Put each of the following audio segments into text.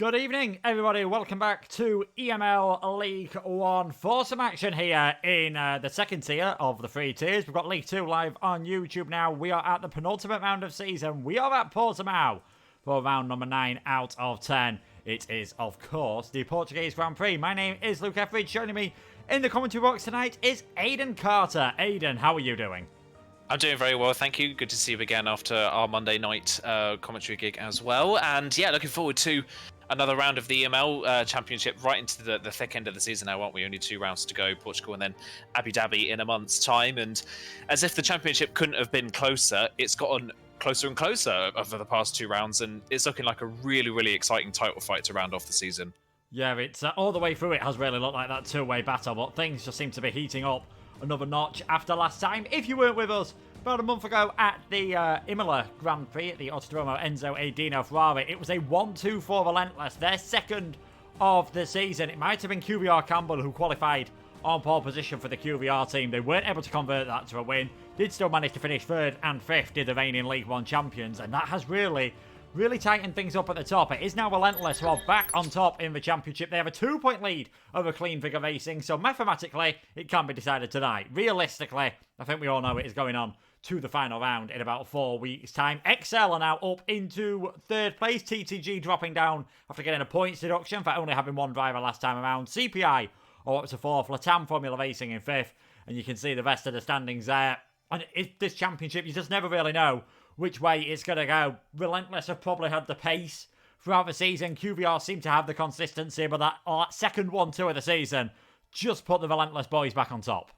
Good evening, everybody. Welcome back to EML League 1 for some action here in the second tier of the three tiers. We've got League 2 live on YouTube now. We are at the penultimate round of season. We are at Portimao for round number 9 out of 10. It is, of course, the Portuguese Grand Prix. My name is Luke Etheridge. Joining me in the commentary box tonight is Aidan Carter. Aidan, how are you doing? I'm doing very well, thank you. Good to see you again after our Monday night commentary gig as well. And yeah, looking forward to another round of the EML Championship right into the thick end of the season now, aren't we? Only 2 rounds to go, Portugal and then Abu Dhabi in a month's time. And as if the Championship couldn't have been closer, it's gotten closer and closer over the past 2 rounds. And it's looking like a really, really exciting title fight to round off the season. Yeah, it's all the way through it has really looked like that two-way battle, but things just seem to be heating up another notch after last time. If you weren't with us about a month ago at the Imola Grand Prix at the Autodromo Enzo A. Dino Ferrari, it was a 1-2 for Relentless, their second of the season. It might have been QVR Campbell who qualified on pole position for the QVR team. They weren't able to convert that to a win, did still manage to finish 3rd and 5th, did the reigning League 1 champions, and that has really tightened things up at the top. It is now Relentless who are back on top in the championship. They have a 2-point lead over Clean Figure Racing, so mathematically, it can be decided tonight. Realistically, I think we all know it is going on to the final round in about 4 weeks' time. XL are now up into 3rd place. TTG dropping down after getting a points deduction for only having 1 driver last time around. CPI are up to 4th. Latam Formula Racing in 5th. And you can see the rest of the standings there. And this championship, you just never really know which way it's going to go. Relentless have probably had the pace throughout the season. QVR seem to have the consistency, but that second 1-2 of the season just put the Relentless boys back on top.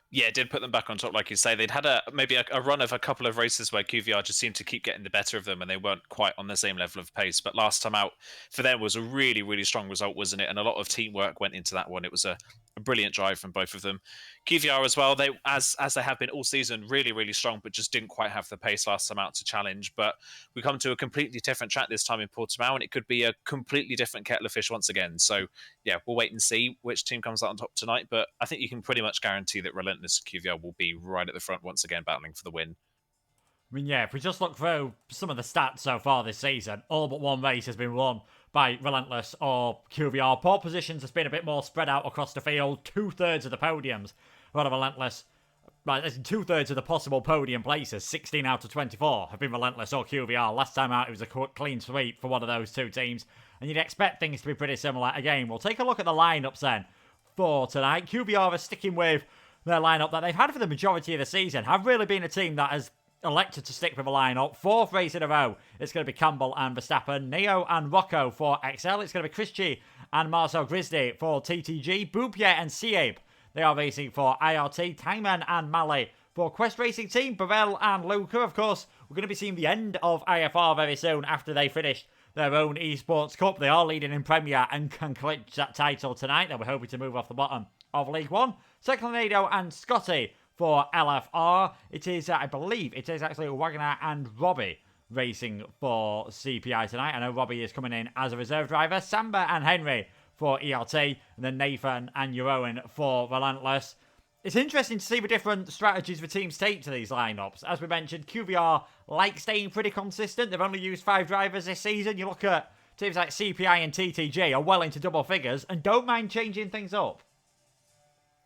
Yeah, it did put them back on top, like you say. They'd had maybe a run of a couple of races where QVR just seemed to keep getting the better of them, and they weren't quite on the same level of pace. But last time out for them was a really, really strong result, wasn't it? And a lot of teamwork went into that one. It was a brilliant drive from both of them. QVR as well, they as they have been all season, really, really strong, but just didn't quite have the pace last time out to challenge. But we come to a completely different track this time in Portimao, and it could be a completely different kettle of fish once again. So yeah, we'll wait and see which team comes out on top tonight. But I think you can pretty much guarantee that Relentless QVR will be right at the front once again, battling for the win. I mean, yeah, if we just look through some of the stats so far this season, all but one race has been won by Relentless or QVR. Pole positions has been a bit more spread out across the field. 2/3 of the podiums are out of Relentless. Right, that's 2/3 of the possible podium places, 16 out of 24, have been Relentless or QVR. Last time out, it was a clean sweep for one of those two teams. And you'd expect things to be pretty similar again. We'll take a look at the lineups then for tonight. QVR are sticking with their lineup that they've had for the majority of the season. Have really been a team that has elected to stick with a lineup. 4th race in a row. It's going to be Campbell and Verstappen, Neo and Rocco for XL. It's going to be Christie and Marcel Grisdy for TTG, Boupier and Sieb. They are racing for IRT, Taiman and Mali for Quest Racing Team, Burrell and Luca. Of course, we're going to be seeing the end of IFR very soon after they finished their own Esports Cup. They are leading in Premier and can clinch that title tonight. They were hoping to move off the bottom of League 1. Secondado and Scotty for LFR. It is, I believe, it is actually Wagner and Robbie racing for CPI tonight. I know Robbie is coming in as a reserve driver. Samba and Henry for ERT. And then Nathan and Eurowan for Relentless. It's interesting to see the different strategies the teams take to these lineups. As we mentioned, QVR like staying pretty consistent. They've only used 5 drivers this season. You look at teams like CPI and TTG are well into double figures and don't mind changing things up.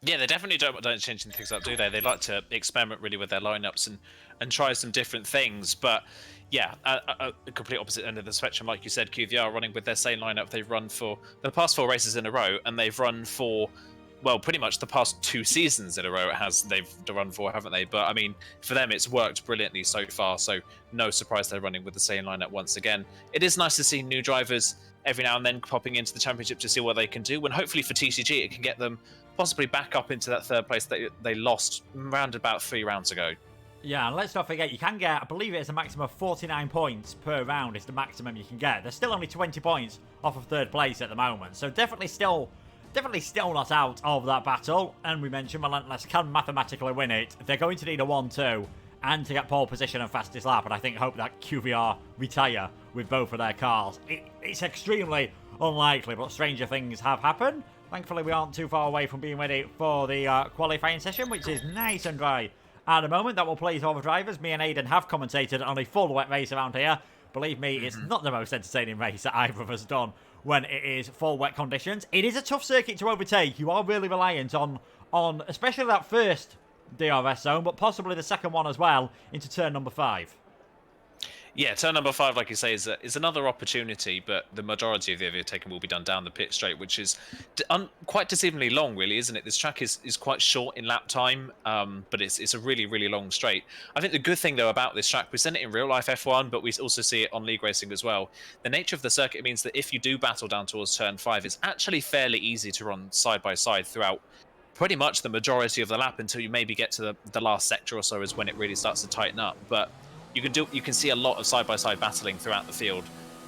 Yeah, they definitely don't change things up, do they? They like to experiment really with their lineups and try some different things. But yeah, a complete opposite end of the spectrum. Like you said, QVR running with their same lineup. They've run for the past 4 races in a row, and they've run for, well, pretty much the past 2 seasons in a row they've run for, haven't they? But I mean, for them, it's worked brilliantly so far. So no surprise they're running with the same lineup once again. It is nice to see new drivers every now and then popping into the championship to see what they can do. And hopefully for TCG, it can get them possibly back up into that 3rd place that they lost around about 3 rounds ago. Yeah, and let's not forget, you can get, I believe it's a maximum of 49 points per round is the maximum you can get. There's still only 20 points off of 3rd place at the moment. So definitely still not out of that battle. And we mentioned Relentless can mathematically win it. They're going to need a 1-2 and to get pole position and fastest lap. And I hope that QVR retire with both of their cars. It's extremely unlikely, but stranger things have happened. Thankfully, we aren't too far away from being ready for the qualifying session, which is nice and dry at the moment. That will please all the drivers. Me and Aidan have commentated on a full wet race around here. believe me, it's not the most entertaining race that either of us done when it is full wet conditions. It is a tough circuit to overtake. You are really reliant on especially that first DRS zone, but possibly the second one as well into turn number 5. Yeah, turn number 5, like you say, is another opportunity, but the majority of the overtaking will be done down the pit straight, which is quite deceivingly long, really, isn't it? This track is quite short in lap time, but it's a really, really long straight. I think the good thing, though, about this track, we've seen it in real-life F1, but we also see it on league racing as well. The nature of the circuit means that if you do battle down towards turn 5, it's actually fairly easy to run side-by-side throughout pretty much the majority of the lap until you maybe get to the last sector or so is when it really starts to tighten up. But you can see a lot of side-by-side battling throughout the field,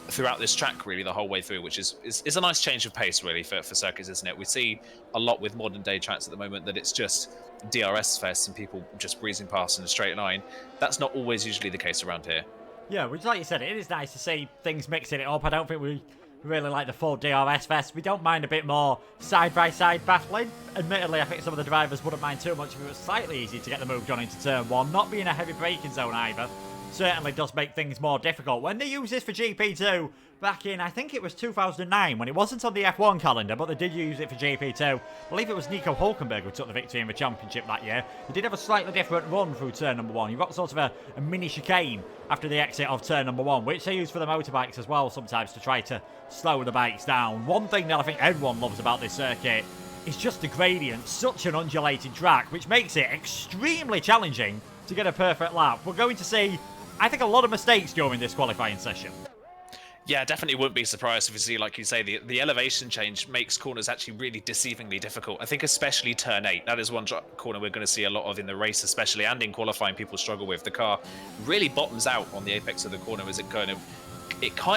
throughout this track, really, the whole way through, which is a nice change of pace, really, for circuits, isn't it? We see a lot with modern-day tracks at the moment that it's just DRS fest and people just breezing past in a straight line. That's not always usually the case around here. Yeah, which, like you said, it is nice to see things mixing it up. I don't think we really like the full DRS fest. We don't mind a bit more side-by-side battling. Admittedly, I think some of the drivers wouldn't mind too much if it was slightly easy to get the move done into turn 1. Not being a heavy braking zone either certainly does make things more difficult. When they used this for GP2 back in, I think it was 2009, when it wasn't on the F1 calendar, but they did use it for GP2. I believe it was Nico Hulkenberg who took the victory in the championship that year. They did have a slightly different run through turn number 1. You've got sort of a mini chicane after the exit of turn number 1, which they use for the motorbikes as well sometimes to try to slow the bikes down. One thing that I think everyone loves about this circuit is just the gradient. Such an undulated track, which makes it extremely challenging to get a perfect lap. We're going to see, I think, a lot of mistakes during this qualifying session. Yeah, definitely wouldn't be surprised if you see, like you say, the elevation change makes corners actually really deceivingly difficult. I think especially turn 8. That is one corner we're going to see a lot of in the race, especially, and in qualifying people struggle with. The car really bottoms out on the apex of the corner as it kind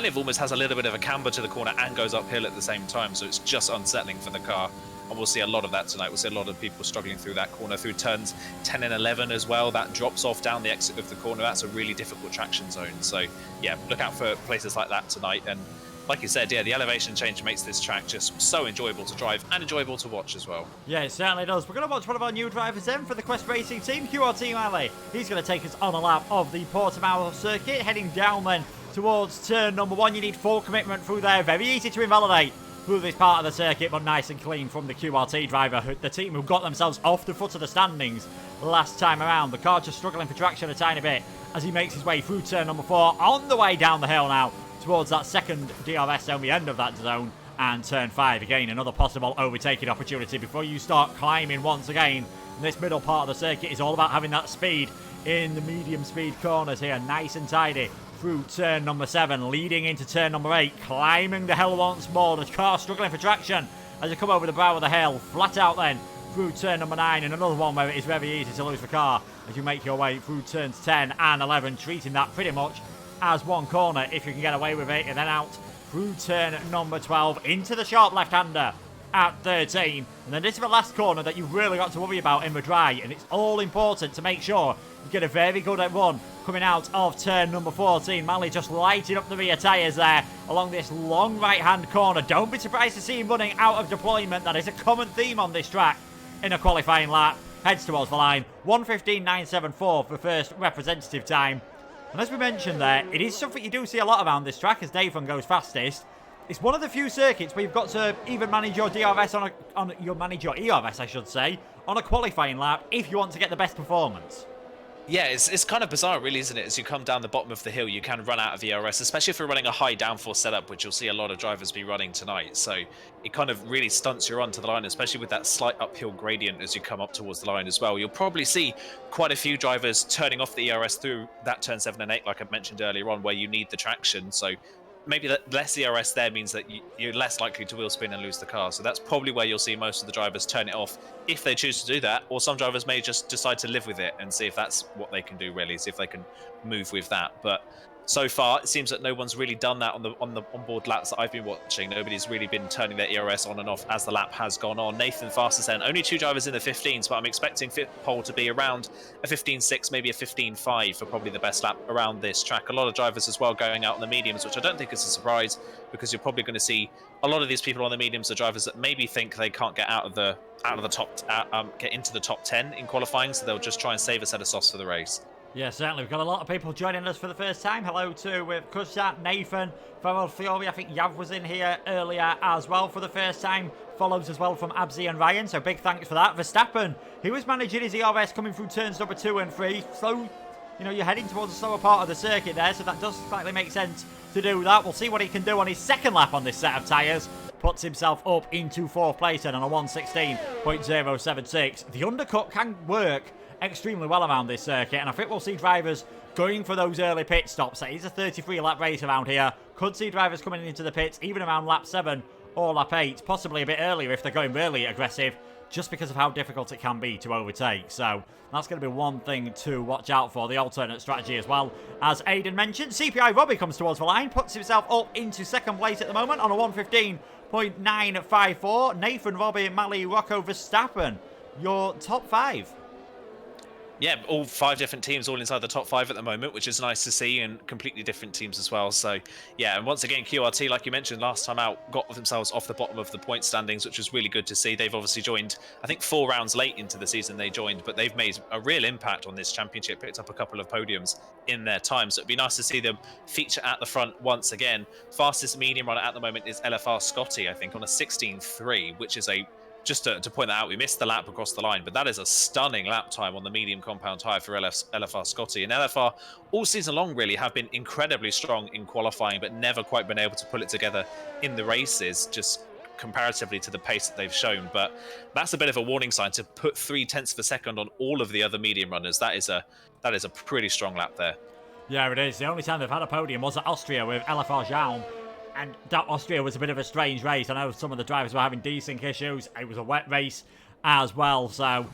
of almost has a little bit of a camber to the corner and goes uphill at the same time, so it's just unsettling for the car. And we'll see a lot of that tonight. We'll see a lot of people struggling through that corner, through turns 10 and 11 as well. That drops off down the exit of the corner. That's a really difficult traction zone. So, yeah, look out for places like that tonight. And like you said, yeah, the elevation change makes this track just so enjoyable to drive and enjoyable to watch as well. Yeah, it certainly does. We're going to watch one of our new drivers then for the Quest Racing team, QRT Ali. He's going to take us on a lap of the Portimao circuit, heading down then towards turn number 1. You need full commitment through there. Very easy to invalidate through this part of the circuit, but nice and clean from the QRT driver, the team who got themselves off the foot of the standings last time around. The car just struggling for traction a tiny bit as he makes his way through turn number 4, on the way down the hill now towards that second DRS zone, the end of that zone, and turn 5. Again, another possible overtaking opportunity before you start climbing once again. And this middle part of the circuit is all about having that speed in the medium speed corners here, nice and tidy through turn number 7, leading into turn number 8, climbing the hill once more. The car struggling for traction as you come over the brow of the hill, flat out then through turn number 9, and another one where it is very easy to lose the car as you make your way through turns 10 and 11, treating that pretty much as one corner if you can get away with it, and then out through turn number 12 into the sharp left-hander at 13. And then this is the last corner that you've really got to worry about in the dry, and it's all important to make sure you get a very good run coming out of turn number 14. Manley just lighting up the rear tyres there along this long right-hand corner. Don't be surprised to see him running out of deployment. That is a common theme on this track in a qualifying lap. Heads towards the line. 1:15.974 for the first representative time. And as we mentioned there, it is something you do see a lot around this track as Dathan goes fastest. It's one of the few circuits where you've got to even manage your DRS manage your ERS, I should say, on a qualifying lap if you want to get the best performance. Yeah, it's kind of bizarre, really, isn't it? As you come down the bottom of the hill, you can run out of ERS, especially if you're running a high downforce setup, which you'll see a lot of drivers be running tonight. So it kind of really stunts your run to the line, especially with that slight uphill gradient as you come up towards the line as well. You'll probably see quite a few drivers turning off the ERS through that turn 7 and 8, like I mentioned earlier on, where you need the traction. So maybe less ERS there means that you're less likely to wheel spin and lose the car. So that's probably where you'll see most of the drivers turn it off if they choose to do that. Or some drivers may just decide to live with it and see if that's what they can do, really, see if they can move with that. But so far, it seems that no one's really done that on the onboard laps that I've been watching. Nobody's really been turning their ERS on and off as the lap has gone on. Nathan fastest then, only 2 drivers in the 15s, but I'm expecting fifth pole to be around a 15.6, maybe a 15.5 for probably the best lap around this track. A lot of drivers as well going out on the mediums, which I don't think is a surprise, because you're probably going to see a lot of these people on the mediums are drivers that maybe think they can't get out of the top, get into the top 10 in qualifying, so they'll just try and save a set of softs for the race. Yeah, certainly. We've got a lot of people joining us for the first time. Hello to with Kushat, Nathan, Farrell Fiori. I think Yav was in here earlier as well for the first time. Follows as well from Abzi and Ryan, so big thanks for that. Verstappen, he was managing his ERS coming through turns number 2 and 3. So, you're heading towards a slower part of the circuit there, so that does slightly make sense to do that. We'll see what he can do on his second lap on this set of tyres. Puts himself up into 4th place and on a 1:16.076. The undercut can work extremely well around this circuit, and I think we'll see drivers going for those early pit stops. It is a 33 lap race around here. Could see drivers coming into the pits even around lap 7 or lap 8, possibly a bit earlier if they're going really aggressive, just because of how difficult it can be to overtake. So that's going to be one thing to watch out for, the alternate strategy as well. As Aidan mentioned, CPI Robbie comes towards the line, puts himself up into 2nd place at the moment on a 1:15.954. Nathan, Robbie, Mali, Rocco, Verstappen, your top 5. Yeah, all 5 different teams all inside the top 5 at the moment, which is nice to see, and completely different teams as well. So, yeah, and once again, QRT, like you mentioned last time out, got themselves off the bottom of the point standings, which was really good to see. They've obviously joined, I think 4 rounds late into the season they joined, but they've made a real impact on this championship, picked up a couple of podiums in their time. So it'd be nice to see them feature at the front once again. Fastest medium runner at the moment is LFR Scotty, I think, on a 16.3, which is just to point that out, we missed the lap across the line, but that is a stunning lap time on the medium compound tyre for LFR Scotty. And LFR, all season long, really have been incredibly strong in qualifying, but never quite been able to pull it together in the races, just comparatively to the pace that they've shown. But that's a bit of a warning sign to put 0.3 of a second on all of the other medium runners. That is a pretty strong lap there. Yeah, it is. The only time they've had a podium was at Austria with LFR Jaun. And that Austria was a bit of a strange race. I know some of the drivers were having desync issues. It was a wet race as well. So,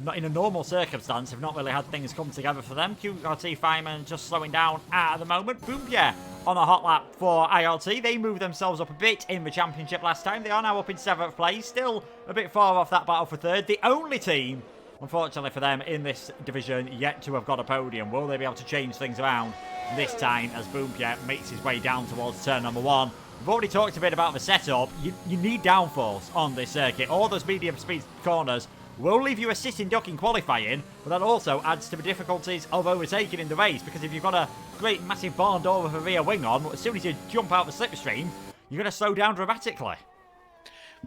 not in a normal circumstance, have not really had things come together for them. QRT Fireman just slowing down at the moment. Boompia on a hot lap for IRT. They moved themselves up a bit in the championship last time. They are now up in 7th place. Still a bit far off that battle for 3rd. The only team, unfortunately for them, in this division yet to have got a podium. Will they be able to change things around this time as Boompia makes his way down towards turn number 1? We've already talked a bit about the setup. You need downforce on this circuit. All those medium speed corners will leave you a sitting duck in qualifying, but that also adds to the difficulties of overtaking in the race, because if you've got a great massive barn door with a rear wing on, as soon as you jump out the slipstream, you're going to slow down dramatically.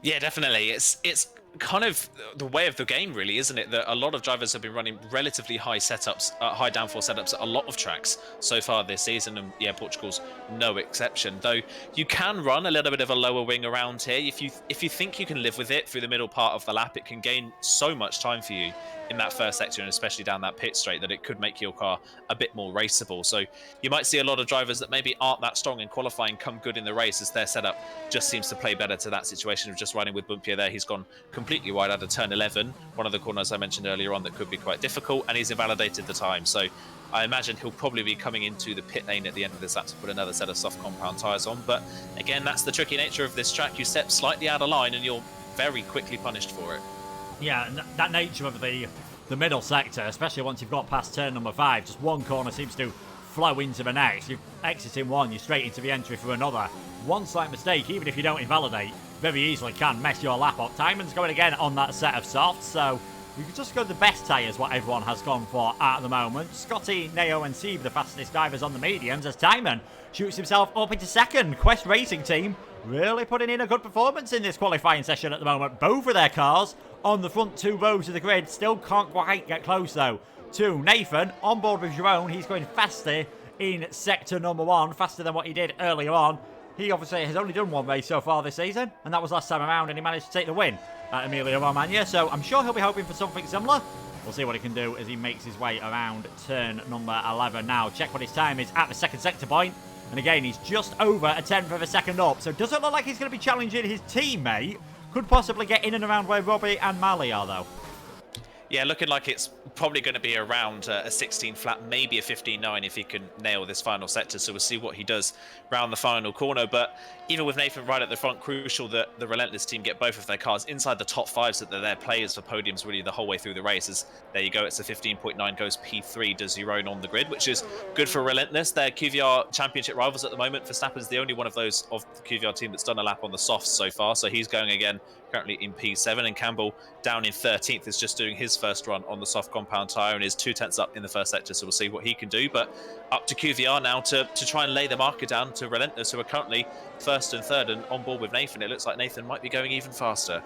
Yeah, definitely. It's kind of the way of the game, really, isn't it? That a lot of drivers have been running relatively high setups, high downforce setups at a lot of tracks so far this season, and yeah, Portugal's no exception. Though you can run a little bit of a lower wing around here. If you think you can live with it through the middle part of the lap, it can gain so much time for you in that first sector, and especially down that pit straight, that it could make your car a bit more raceable. So you might see a lot of drivers that maybe aren't that strong in qualifying come good in the race, as their setup just seems to play better to that situation of just riding with Boompia there. He's gone completely wide out of turn 11, one of the corners I mentioned earlier on that could be quite difficult, and he's invalidated the time. So I imagine he'll probably be coming into the pit lane at the end of this lap to put another set of soft compound tyres on. But again, that's the tricky nature of this track. You step slightly out of line and you're very quickly punished for it. Yeah, and that nature of the middle sector, especially once you've got past turn number 5, just one corner seems to flow into the next. You exit in one, you're straight into the entry for another. One slight mistake, even if you don't invalidate, very easily can mess your lap up. Timon's going again on that set of softs, so you can just go the best tyres, what everyone has gone for at the moment. Scotty, Neo and Steve, the fastest divers on the mediums, as Timon shoots himself up into 2nd. Quest Racing Team really putting in a good performance in this qualifying session at the moment. Both of their cars on the front 2 rows of the grid. Still can't quite get close, though, to Nathan. On board with Jerome, he's going faster in sector number 1, faster than what he did earlier on. He obviously has only done one race so far this season, and that was last time around, and he managed to take the win at Emilia-Romagna, so I'm sure he'll be hoping for something similar. We'll see what he can do as he makes his way around turn number 11 now. Check what his time is at the 2nd sector point, and again, he's just over a 10th of a second up, so doesn't look like he's going to be challenging his teammate. Could possibly get in and around where Robbie and Mali are, though. Yeah, looking like it's probably going to be around a 16 flat, maybe a 15.9 if he can nail this final sector. So we'll see what he does round the final corner. But even with Nathan right at the front, crucial that the Relentless team get both of their cars inside the top 5 so that they're their players for podiums really the whole way through the races. There you go, it's a 15.9, goes P3, does your own on the grid, which is good for Relentless. They're QVR championship rivals at the moment. Verstappen's the only one of those of the QVR team that's done a lap on the softs so far, so he's going again currently in P7, and Campbell down in 13th is just doing his first run on the soft compound tyre and is 2/10 up in the first sector, so we'll see what he can do. But up to QVR now to try and lay the marker down to Relentless, who are currently first and third, and on board with Nathan. It looks like Nathan might be going even faster.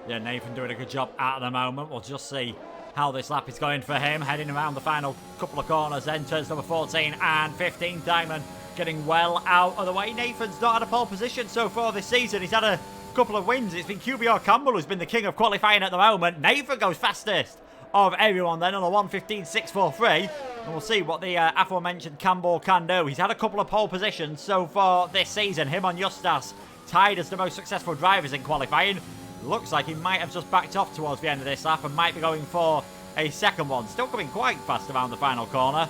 Yeah, Nathan doing a good job at the moment. We'll just see how this lap is going for him. Heading around the final couple of corners then, turns number 14 and 15. Diamond getting well out of the way. Nathan's not had a pole position so far this season. He's had a couple of wins. It's been QBR Campbell who's been the king of qualifying at the moment. Nathan goes fastest of everyone then on a 1:15.643. And we'll see what the aforementioned Campbell can do. He's had a couple of pole positions so far this season. Him on Justas tied as the most successful drivers in qualifying. Looks like he might have just backed off towards the end of this lap and might be going for a second one. Still coming quite fast around the final corner.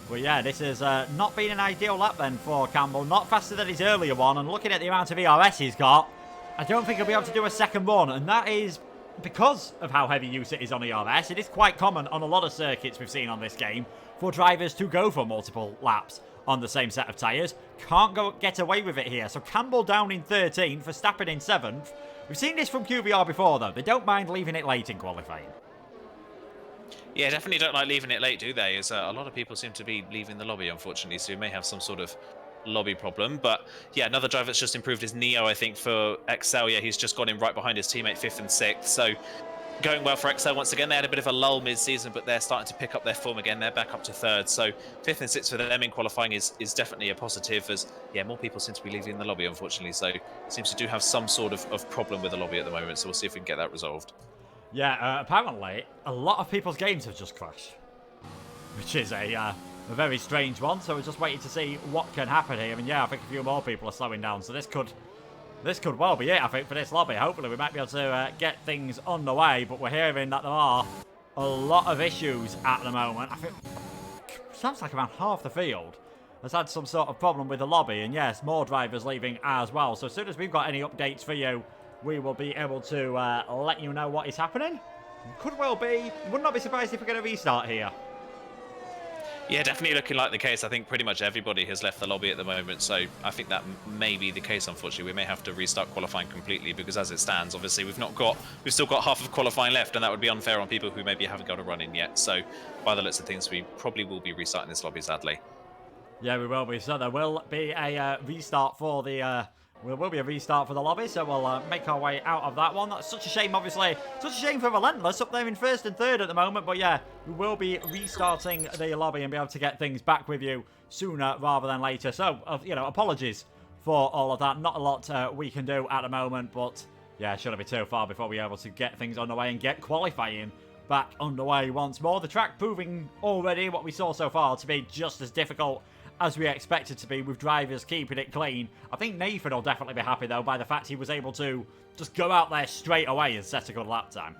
But yeah, this has not been an ideal lap then for Campbell. Not faster than his earlier one. And looking at the amount of ERS he's got, I don't think he'll be able to do a second run. And that is because of how heavy use it is on ERS. It is quite common on a lot of circuits we've seen on this game for drivers to go for multiple laps on the same set of tyres. Can't get away with it here. So Campbell down in 13th, Verstappen in 7th. We've seen this from QVR before, though. They don't mind leaving it late in qualifying. Yeah, definitely don't like leaving it late, do they? As a lot of people seem to be leaving the lobby, unfortunately, so we may have some sort of lobby problem. But yeah, another driver that's just improved is Neo, I think, for Excel. Yeah, he's just gone in right behind his teammate, 5th and 6th. So going well for Excel once again. They had a bit of a lull mid-season, but they're starting to pick up their form again. They're back up to 3rd. So 5th and 6th for them in qualifying is definitely a positive, as yeah, more people seem to be leaving the lobby, unfortunately. So it seems to do have some sort of problem with the lobby at the moment. So we'll see if we can get that resolved. Yeah, apparently a lot of people's games have just crashed, which is a very strange one. So we're just waiting to see what can happen here. And yeah, I think a few more people are slowing down. So this could well be it, I think, for this lobby. Hopefully we might be able to get things underway. But we're hearing that there are a lot of issues at the moment. I think sounds like around half the field has had some sort of problem with the lobby. And yes, more drivers leaving as well. So as soon as we've got any updates for you, we will be able to let you know what is happening. Could well be. Would not be surprised if we get a restart here. Yeah, definitely looking like the case. I think pretty much everybody has left the lobby at the moment, so I think that may be the case, unfortunately. We may have to restart qualifying completely, because as it stands, obviously, we've still got half of qualifying left, and that would be unfair on people who maybe haven't got a run in yet. So by the looks of things, we probably will be restarting this lobby, sadly. Yeah, we will be. So there will be a restart for the... There will be a restart for the lobby, so we'll make our way out of that one. That's such a shame, obviously. Such a shame for Relentless, up there in 1st and 3rd at the moment. But yeah, we will be restarting the lobby and be able to get things back with you sooner rather than later. So, apologies for all of that. Not a lot we can do at the moment, but yeah, it shouldn't be too far before we're able to get things underway and get qualifying back underway once more. The track proving already what we saw so far to be just as difficult as we expected to be, with drivers keeping it clean. I think Nathan will definitely be happy, though, by the fact he was able to just go out there straight away and set a good lap time.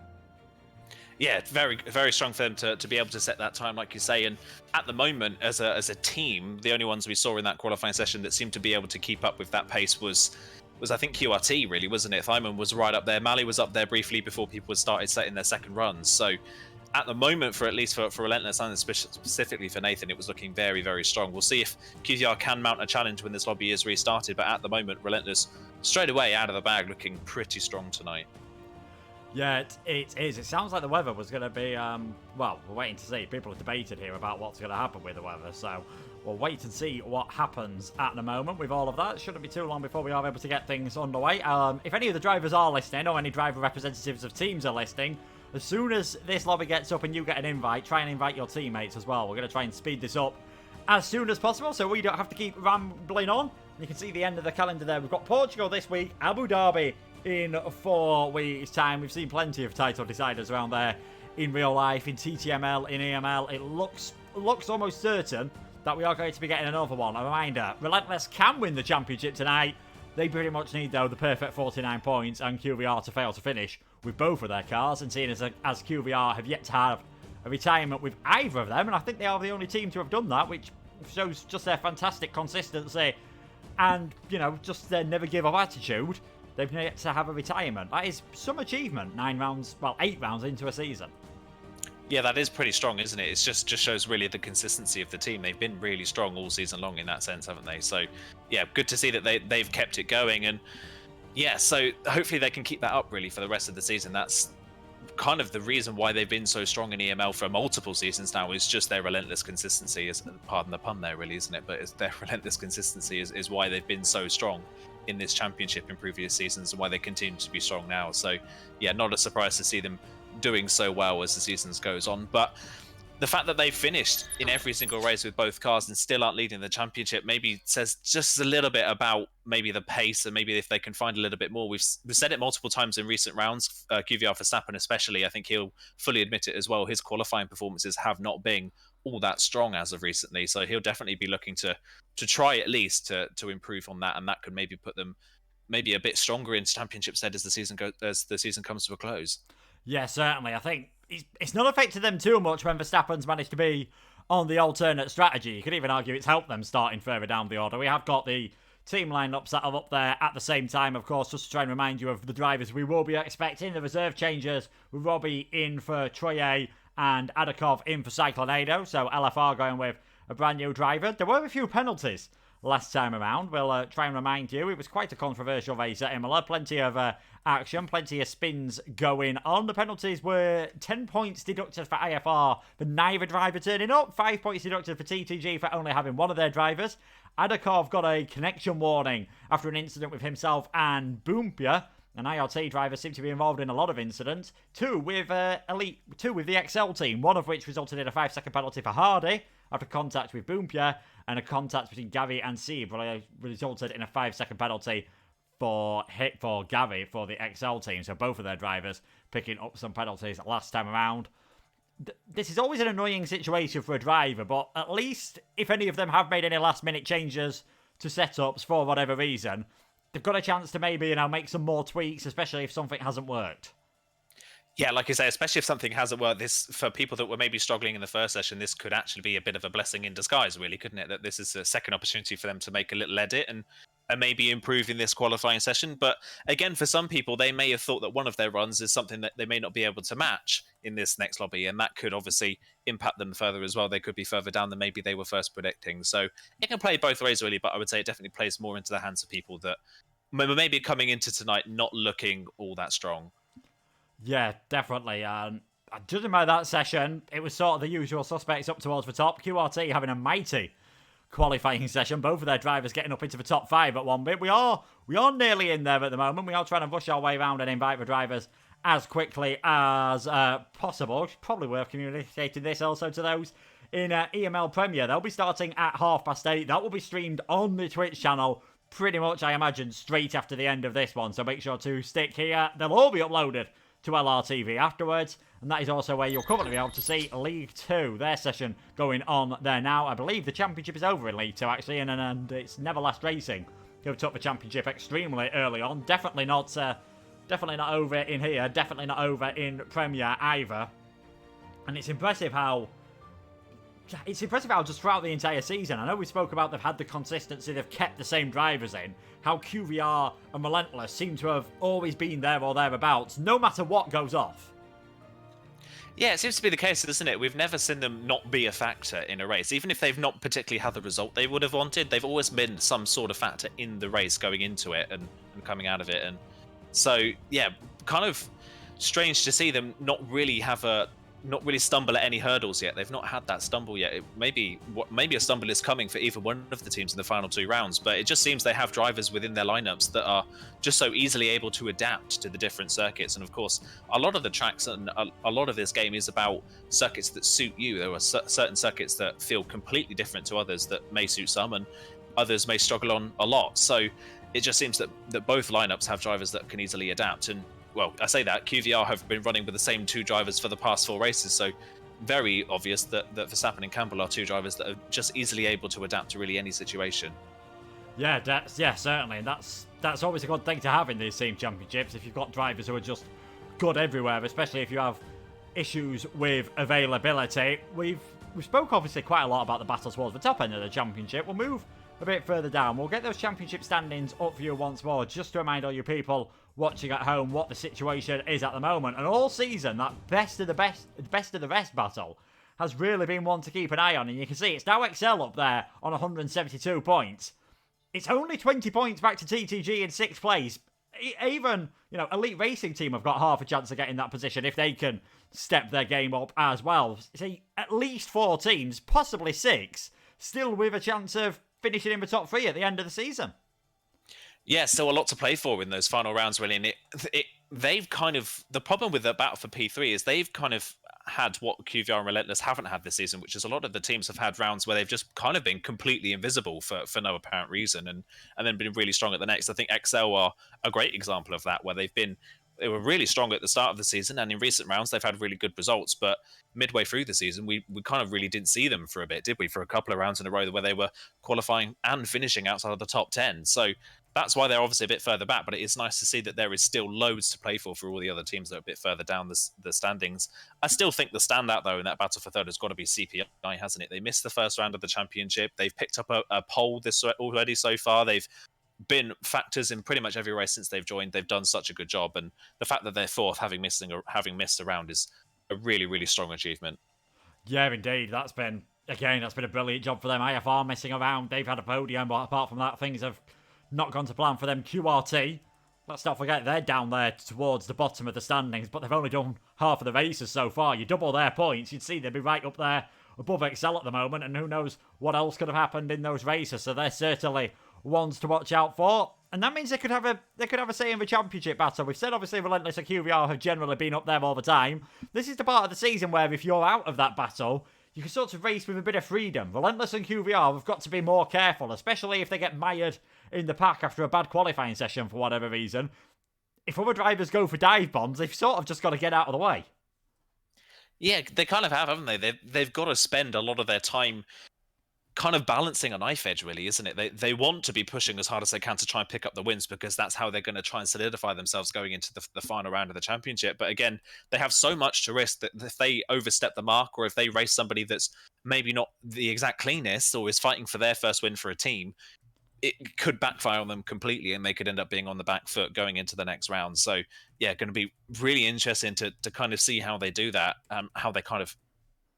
Yeah, very, very strong for them to be able to set that time, like you say. And at the moment, as a team, the only ones we saw in that qualifying session that seemed to be able to keep up with that pace was I think QRT, really, wasn't it? Thyman was right up there. Mali was up there briefly before people had started setting their second runs. So at the moment, for at least for Relentless and specifically for Nathan, it was looking very, very strong. We'll see if QVR can mount a challenge when this lobby is restarted, but at the moment, Relentless straight away out of the bag, looking pretty strong tonight. Yeah, it is. It sounds like the weather was going to be, well, we're waiting to see. People have debated here about what's going to happen with the weather, so we'll wait and see what happens at the moment with all of that. It shouldn't be too long before we are able to get things underway. If any of the drivers are listening, or any driver representatives of teams are listening, as soon as this lobby gets up and you get an invite, try and invite your teammates as well. We're going to try and speed this up as soon as possible so we don't have to keep rambling on. You can see the end of the calendar there. We've got Portugal this week, Abu Dhabi in 4 weeks' time. We've seen plenty of title deciders around there in real life, in TTML, in EML. It looks almost certain that we are going to be getting another one. A reminder, Relentless can win the championship tonight. They pretty much need, though, the perfect 49 points and QVR to fail to finish with both of their cars. And seeing as QVR have yet to have a retirement with either of them, and I think they are the only team to have done that, which shows just their fantastic consistency and, just their never give up attitude. They've yet to have a retirement. That is some achievement, 8 rounds into a season. Yeah, that is pretty strong, isn't it? It just shows really the consistency of the team. They've been really strong all season long in that sense, haven't they? So, yeah, good to see that they've kept it going. And Yeah, so hopefully they can keep that up really for the rest of the season. That's kind of the reason why they've been so strong in EML for multiple seasons now, is just their relentless consistency. Is, pardon the pun there, really, isn't it? But it's their relentless consistency is why they've been so strong in this championship in previous seasons, and why they continue to be strong now. So yeah, not a surprise to see them doing so well as the seasons goes on. But the fact that they've finished in every single race with both cars and still aren't leading the championship maybe says just a little bit about maybe the pace, and maybe if they can find a little bit more. We've said it multiple times in recent rounds, QVR Verstappen especially. I think he'll fully admit it as well. His qualifying performances have not been all that strong as of recently, so he'll definitely be looking to try at least to improve on that, and that could maybe put them maybe a bit stronger in championship stead as the season comes to a close. Yeah, certainly. I think it's not affected them too much when Verstappen's managed to be on the alternate strategy. You could even argue it's helped them starting further down the order. We have got the team lineups that are up there at the same time, of course, just to try and remind you of the drivers we will be expecting. The reserve changes with Robbie in for Troye and Adakov in for Cyclonado. So LFR going with a brand new driver. There were a few penalties last time around. We'll try and remind you, it was quite a controversial race at Imola. Plenty of action, plenty of spins going on. The penalties were 10 points deducted for IFR for neither driver turning up, 5 points deducted for TTG for only having one of their drivers. Adakov got a connection warning after an incident with himself and Boompia. An IRT driver seemed to be involved in a lot of incidents. Two with the XL team, one of which resulted in a 5-second penalty for Hardy after contact with Boompia, and a contact between Gavi and Sieb resulted in a 5-second penalty for Gavi for the XL team. So both of their drivers picking up some penalties last time around. This is always an annoying situation for a driver, but at least if any of them have made any last-minute changes to setups for whatever reason, they've got a chance to maybe, make some more tweaks, especially if something hasn't worked. Yeah, like you say, especially if something hasn't worked, this, for people that were maybe struggling in the first session, this could actually be a bit of a blessing in disguise, really, couldn't it? That this is a second opportunity for them to make a little edit and maybe improve in this qualifying session. But again, for some people, they may have thought that one of their runs is something that they may not be able to match in this next lobby, and that could obviously impact them further as well. They could be further down than maybe they were first predicting. So it can play both ways, really, but I would say it definitely plays more into the hands of people that maybe coming into tonight not looking all that strong. Yeah, definitely. Judging by that session, it was sort of the usual suspects up towards the top. QRT having a mighty qualifying session. Both of their drivers getting up into the top 5 at one bit. We are nearly in there at the moment. We are trying to rush our way around and invite the drivers as quickly as possible. It's probably worth communicating this also to those in EML Premier. They'll be starting at 8:30. That will be streamed on the Twitch channel pretty much, I imagine, straight after the end of this one. So make sure to stick here. They'll all be uploaded to LRTV afterwards, and that is also where you'll currently be able to see League 2, their session going on there now. I believe the championship is over in League 2 actually, and it's Neverlast Racing who took the championship extremely early on. Definitely not over in here, definitely not over in Premier either. And it's impressive how just throughout the entire season, I know we spoke about they've had the consistency, they've kept the same drivers in, how QVR and Relentless seem to have always been there or thereabouts, no matter what goes off. Yeah, it seems to be the case, doesn't it? We've never seen them not be a factor in a race. Even if they've not particularly had the result they would have wanted, they've always been some sort of factor in the race going into it and coming out of it. And so, yeah, kind of strange to see them not really stumble at any hurdles yet. They've not had that stumble yet. Maybe a stumble is coming for either one of the teams in the final 2 rounds, but it just seems they have drivers within their lineups that are just so easily able to adapt to the different circuits. And of course, a lot of the tracks and a lot of this game is about circuits that suit you. There are certain circuits that feel completely different to others that may suit some, and others may struggle on a lot. So it just seems that both lineups have drivers that can easily adapt. And well, I say that QVR have been running with the same 2 drivers for the past 4 races, so very obvious that Verstappen and Campbell are 2 drivers that are just easily able to adapt to really any situation. Yeah, certainly, and that's always a good thing to have in these team championships. If you've got drivers who are just good everywhere, especially if you have issues with availability. We spoke obviously quite a lot about the battle towards the top end of the championship. We'll move a bit further down. We'll get those championship standings up for you once more, just to remind all you people watching at home what the situation is at the moment. And all season, that best of the best battle has really been one to keep an eye on. And you can see it's now XL up there on 172 points. It's only 20 points back to TTG in 6th place. Even, Elite Racing Team have got half a chance of getting that position if they can step their game up as well. See, at least 4 teams, possibly 6, still with a chance of finishing in the top 3 at the end of the season. Yeah, still a lot to play for in those final rounds, really. And they've kind of, the problem with the battle for P3 is they've kind of had what QVR and Relentless haven't had this season, which is a lot of the teams have had rounds where they've just kind of been completely invisible for no apparent reason, and then been really strong at the next. I think XL are a great example of that, where they were really strong at the start of the season, and in recent rounds they've had really good results, but midway through the season we kind of really didn't see them for a bit, did we? For a couple of rounds in a row where they were qualifying and finishing outside of the top 10. So that's why they're obviously a bit further back, but it is nice to see that there is still loads to play for all the other teams that are a bit further down the standings. I still think the standout, though, in that battle for third has got to be CPI, hasn't it? They missed the first round of the championship. They've picked up a pole this already so far. They've been factors in pretty much every race since they've joined. They've done such a good job, and the fact that they're fourth, having missed a round, is a really, really strong achievement. Yeah, indeed. That's been a brilliant job for them. IFR missing around. They've had a podium, but apart from that, things have not gone to plan for them. QRT, let's not forget, they're down there towards the bottom of the standings, but they've only done half of the races so far. You double their points, you'd see they'd be right up there above Excel at the moment, and who knows what else could have happened in those races. So they're certainly ones to watch out for, and that means they could have a say in the championship battle. We've said obviously Relentless and QVR have generally been up there all the time. This is the part of the season where if you're out of that battle, you can sort of race with a bit of freedom. Relentless and QVR have got to be more careful, especially if they get mired in the pack after a bad qualifying session for whatever reason. If other drivers go for dive bombs, they've sort of just got to get out of the way. Yeah, they kind of have, haven't they? They've got to spend a lot of their time kind of balancing a knife edge, really, isn't it? They want to be pushing as hard as they can to try and pick up the wins, because that's how they're going to try and solidify themselves going into the final round of the championship. But again, they have so much to risk that if they overstep the mark, or if they race somebody that's maybe not the exact cleanest or is fighting for their first win for a team, it could backfire on them completely, and they could end up being on the back foot going into the next round. So yeah, going to be really interesting to kind of see how they do that, how they kind of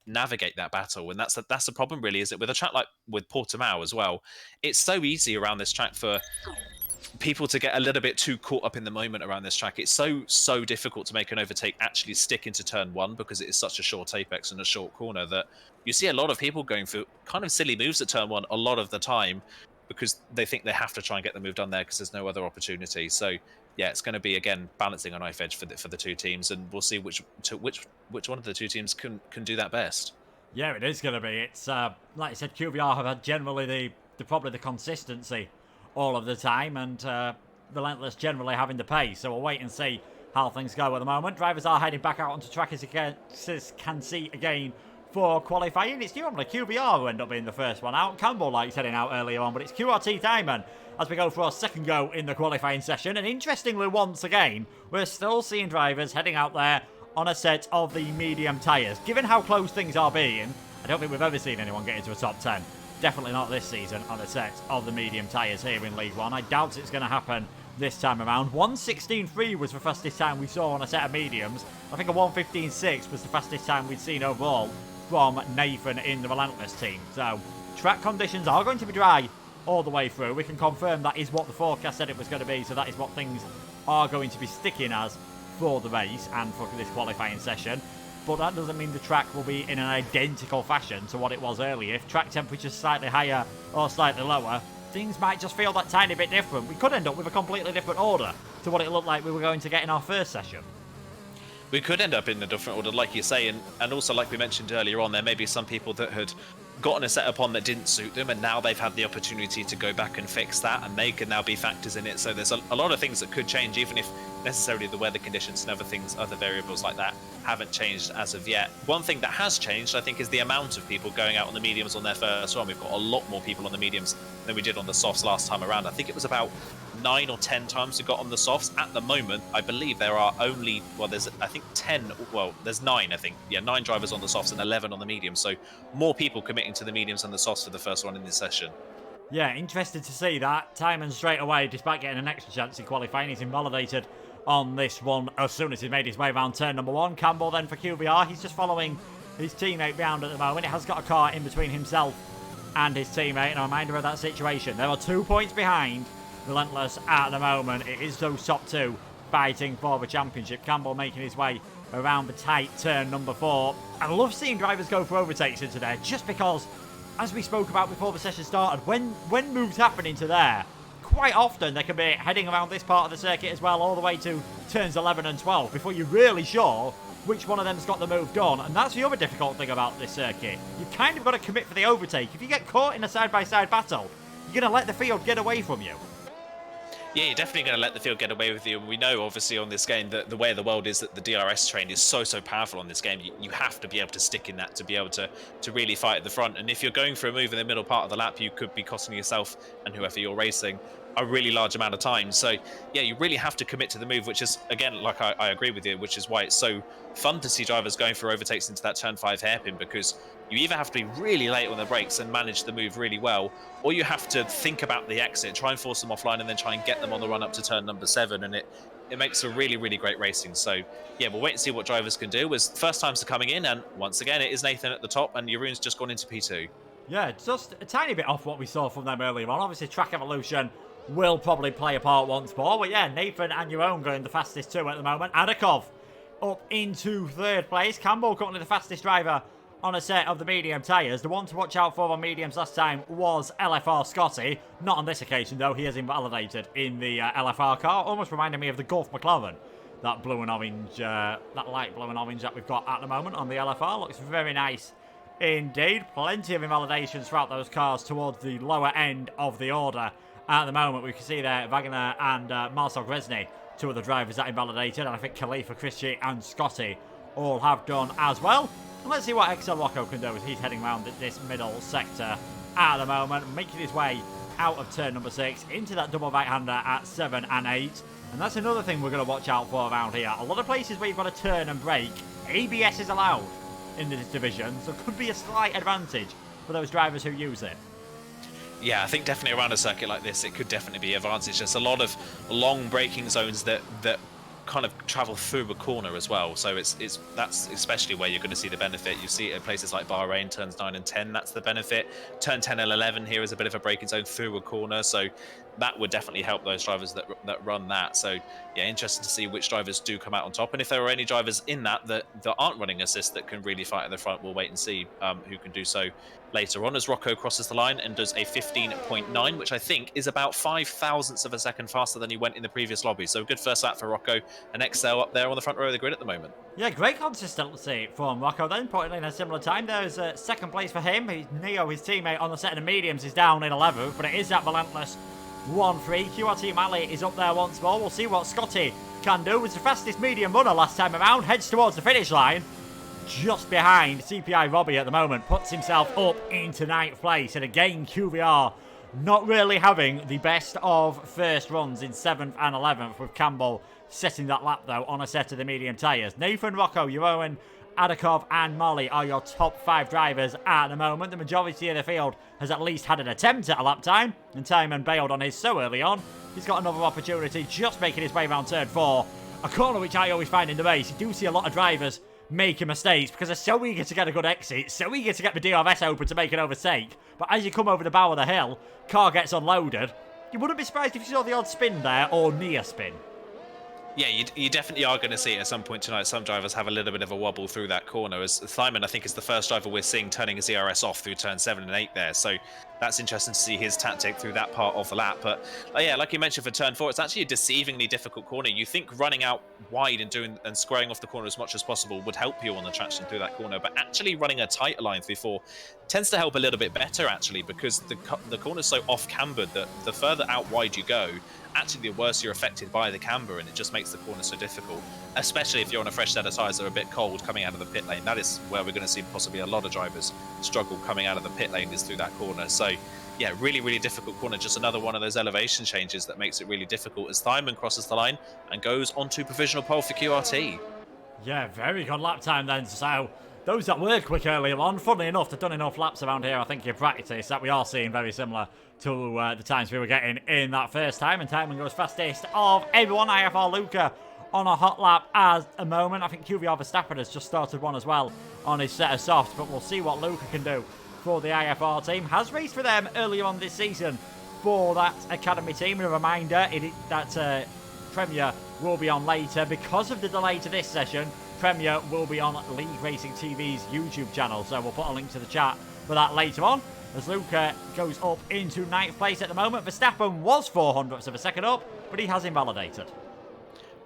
navigate that battle. And that's the problem, really, is that with a track like with Portimao as well, it's so easy around this track for people to get a little bit too caught up in the moment around this track. It's so difficult to make an overtake actually stick into turn 1, because it is such a short apex and a short corner that you see a lot of people going for kind of silly moves at turn 1 a lot of the time, because they think they have to try and get the move done there because there's no other opportunity. So yeah, it's going to be, again, balancing a knife edge for the two teams, and we'll see which one of the two teams can do that best. Yeah, it is going to be. It's like I said, QVR have had generally probably the consistency all of the time, and Relentless generally having the pace. So we'll wait and see how things go at the moment. Drivers are heading back out onto track, as you can see again, for qualifying. It's normally QVR who end up being the first one out. Campbell likes heading out earlier on, but it's QRT Diamond as we go for our second go in the qualifying session. And interestingly, once again, we're still seeing drivers heading out there on a set of the medium tyres. Given how close things are being, I don't think we've ever seen anyone get into a top 10. Definitely not this season on a set of the medium tyres here in League One. I doubt it's going to happen this time around. 1:16.3 was the fastest time we saw on a set of mediums. I think a 1:15.6 was the fastest time we'd seen overall from Nathan in the Relentless team. So track conditions are going to be dry all the way through. We can confirm that is what the forecast said it was going to be, so that is what things are going to be sticking as for the race and for this qualifying session. But that doesn't mean the track will be in an identical fashion to what it was earlier. If track temperature's slightly higher or slightly lower, things might just feel that tiny bit different. We could end up with a completely different order to what it looked like we were going to get in our first session. We could end up in a different order, like you say, and also, like we mentioned earlier on, there may be some people that had gotten a setup on that didn't suit them, and now they've had the opportunity to go back and fix that, and they can now be factors in it. So there's a lot of things that could change, even if necessarily the weather conditions and other variables like that haven't changed as of yet. One thing that has changed, I think, is the amount of people going out on the mediums on their first run. We've got a lot more people on the mediums than we did on the softs last time around. I think it was about 9 or 10 times we got on the softs. At the moment, I believe there are only, there's 9, I think. Yeah, 9 drivers on the softs and 11 on the mediums. So more people committing to the mediums and the softs for the first one in this session. Yeah, interested to see that. Timon straight away, despite getting an extra chance in qualifying, he's invalidated on this one as soon as he made his way around turn number 1. Campbell then for QVR. He's just following his teammate round at the moment. He has got a car in between himself and his teammate, and a reminder of that situation. There are 2 points behind Relentless at the moment. It is those top two fighting for the championship. Campbell making his way around the tight turn number 4. I love seeing drivers go for overtakes into there, just because, as we spoke about before the session started, when moves happen into there, quite often they can be heading around this part of the circuit as well, all the way to turns 11 and 12, before you're really sure which one of them's got the move done. And that's the other difficult thing about this circuit. You've kind of got to commit for the overtake. If you get caught in a side-by-side battle, you're going to let the field get away from you. Yeah, you're definitely going to let the field get away with you. And we know, obviously, on this game that the way of the world is that the DRS train is so powerful on this game. You have to be able to stick in that to be able to really fight at the front. And if you're going for a move in the middle part of the lap, you could be costing yourself and whoever you're racing a really large amount of time. So, yeah, you really have to commit to the move, which is, again, like I agree with you, which is why it's so fun to see drivers going for overtakes into that turn 5 hairpin, because you either have to be really late on the brakes and manage the move really well, or you have to think about the exit, try and force them offline, and then try and get them on the run up to turn number 7. And it makes a really great racing. So, yeah, we'll wait and see what drivers can do. As first times are coming in, and once again, it is Nathan at the top, and Jeroen's just gone into P2. Yeah, just a tiny bit off what we saw from them earlier on. Obviously, track evolution will probably play a part once more. But yeah, Nathan and Jeroen going the fastest two at the moment. Adakov up into 3rd place. Campbell currently the fastest driver on a set of the medium tyres. The one to watch out for on mediums last time was LFR Scotty. Not on this occasion, though. He is invalidated in the LFR car. Almost reminding me of the Gulf McLaren. That blue and orange, that light blue and orange that we've got at the moment on the LFR. Looks very nice indeed. Plenty of invalidations throughout those cars towards the lower end of the order. At the moment, we can see there Wagner and Marcel Gresny, two of the drivers that invalidated. And I think Khalifa, Christie and Scotty all have done as well. And let's see what XL Rocco can do as he's heading around this middle sector at the moment, making his way out of turn number 6 into that double right-hander at 7 and 8. And that's another thing we're going to watch out for around here. A lot of places where you've got to turn and brake, ABS is allowed in this division, so it could be a slight advantage for those drivers who use it. Yeah, I think definitely around a circuit like this, it could definitely be an advantage. There's a lot of long braking zones that kind of travel through a corner as well. So that's especially where you're going to see the benefit. You see it in places like Bahrain, turns 9 and 10, that's the benefit. Turn 10 and 11 here is a bit of a braking zone through a corner. So that would definitely help those drivers that run that. So yeah, interesting to see which drivers do come out on top. And if there are any drivers in that aren't running assist that can really fight at the front, we'll wait and see who can do so later on as Rocco crosses the line and does a 15.9, which I think is about 0.005 of a second faster than he went in the previous lobby. So a good first lap for Rocco and XL up there on the front row of the grid at the moment. Yeah, great consistency from Rocco then, putting in a similar time. There's second place for him. Neo, his teammate on the set of the mediums, is down in 11th, but it is that relentless 1-3. QRT Malley is up there once more. We'll see what Scotty can do. Was the fastest medium runner last time around, heads towards the finish line. Just behind CPI Robbie at the moment, puts himself up into 9th place. And again, QVR not really having the best of first runs in 7th and 11th, with Campbell setting that lap though on a set of the medium tyres. Nathan, Rocco, Jeroen, Adakov and Molly are your top 5 drivers at the moment. The majority of the field has at least had an attempt at a lap time, and Timon bailed on his so early on. He's got another opportunity, just making his way around turn 4. A corner which I always find in the race. You do see a lot of drivers making mistakes because they're so eager to get a good exit, so eager to get the DRS open to make an overtake. But as you come over the bow of the hill, car gets unloaded. You wouldn't be surprised if you saw the odd spin there, or near spin. Yeah, you definitely are going to see it at some point tonight. Some drivers have a little bit of a wobble through that corner. As Simon, I think, is the first driver we're seeing turning his ERS off through turn 7 and 8 there. So that's interesting to see his tactic through that part of the lap. But yeah, like you mentioned for turn 4, it's actually a deceivingly difficult corner. You think running out wide and squaring off the corner as much as possible would help you on the traction through that corner. But actually running a tighter line through 4 tends to help a little bit better, actually, because the corner's so off-cambered that the further out wide you go, actually the worse you're affected by the camber, and it just makes the corner so difficult, especially if you're on a fresh set of tyres that are a bit cold coming out of the pit lane. That is where we're going to see possibly a lot of drivers struggle coming out of the pit lane, is through that corner. So yeah, really difficult corner. Just another one of those elevation changes that makes it really difficult as Thyman crosses the line and goes onto provisional pole for QRT. Yeah, very good lap time then. So those that were quick earlier on, funnily enough, they've done enough laps around here, I think, in practice, that we are seeing very similar to the times we were getting in that first time. And Timon goes fastest of everyone. IFR Luca on a hot lap at a moment. I think QVR Verstappen has just started one as well on his set of softs, but we'll see what Luca can do for the IFR team. Has raced for them earlier on this season for that academy team. And a reminder, that Premier will be on later. Because of the delay to this session, Premier will be on League Racing TV's YouTube channel. So we'll put a link to the chat for that later on. As Luca goes up into 9th place at the moment. Verstappen was 400ths of a second up, but he has invalidated.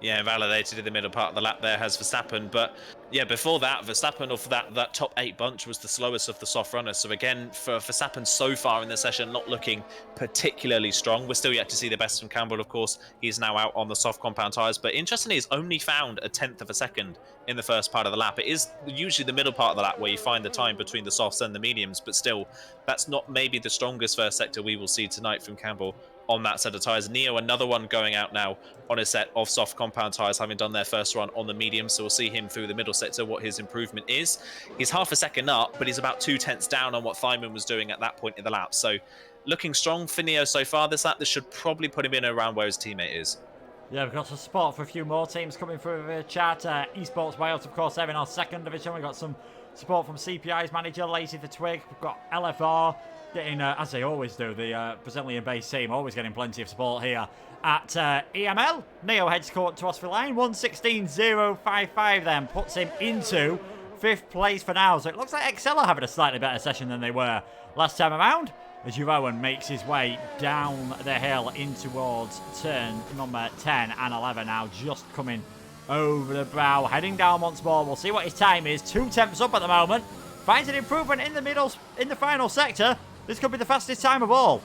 Yeah, invalidated in the middle part of the lap there has Verstappen. But yeah, before that, Verstappen off that top 8 bunch was the slowest of the soft runners. So again, for Verstappen so far in the session, not looking particularly strong. We're still yet to see the best from Campbell, of course. He's now out on the soft compound tyres. But interestingly, he's only found a 10th of a second in the first part of the lap. It is usually the middle part of the lap where you find the time between the softs and the mediums. But still, that's not maybe the strongest first sector we will see tonight from Campbell on that set of tyres. Neo, another one going out now on a set of soft compound tyres, having done their first run on the medium. So we'll see him through the middle sector, what his improvement is. He's half a second up, but he's about 2/10 down on what Thyman was doing at that point in the lap. So looking strong for Neo so far this lap. This should probably put him in around where his teammate is. Yeah, we've got some support for a few more teams coming through the chat. Esports Wales, of course, they're in our 2nd division. We've got some support from CPI's manager, Lazy the Twig. We've got LFR getting, as they always do, the Brazilian-based team, always getting plenty of support here at EML. Neo heads court to Oscar Line. 1:16.055 then puts him into 5th place for now. So it looks like Excel are having a slightly better session than they were last time around, as Jeroen makes his way down the hill in towards turn number 10 and 11 now, just coming over the brow, heading down once more. We'll see what his time is. 2/10 up at the moment. Finds an improvement in the final sector. This could be the fastest time of all.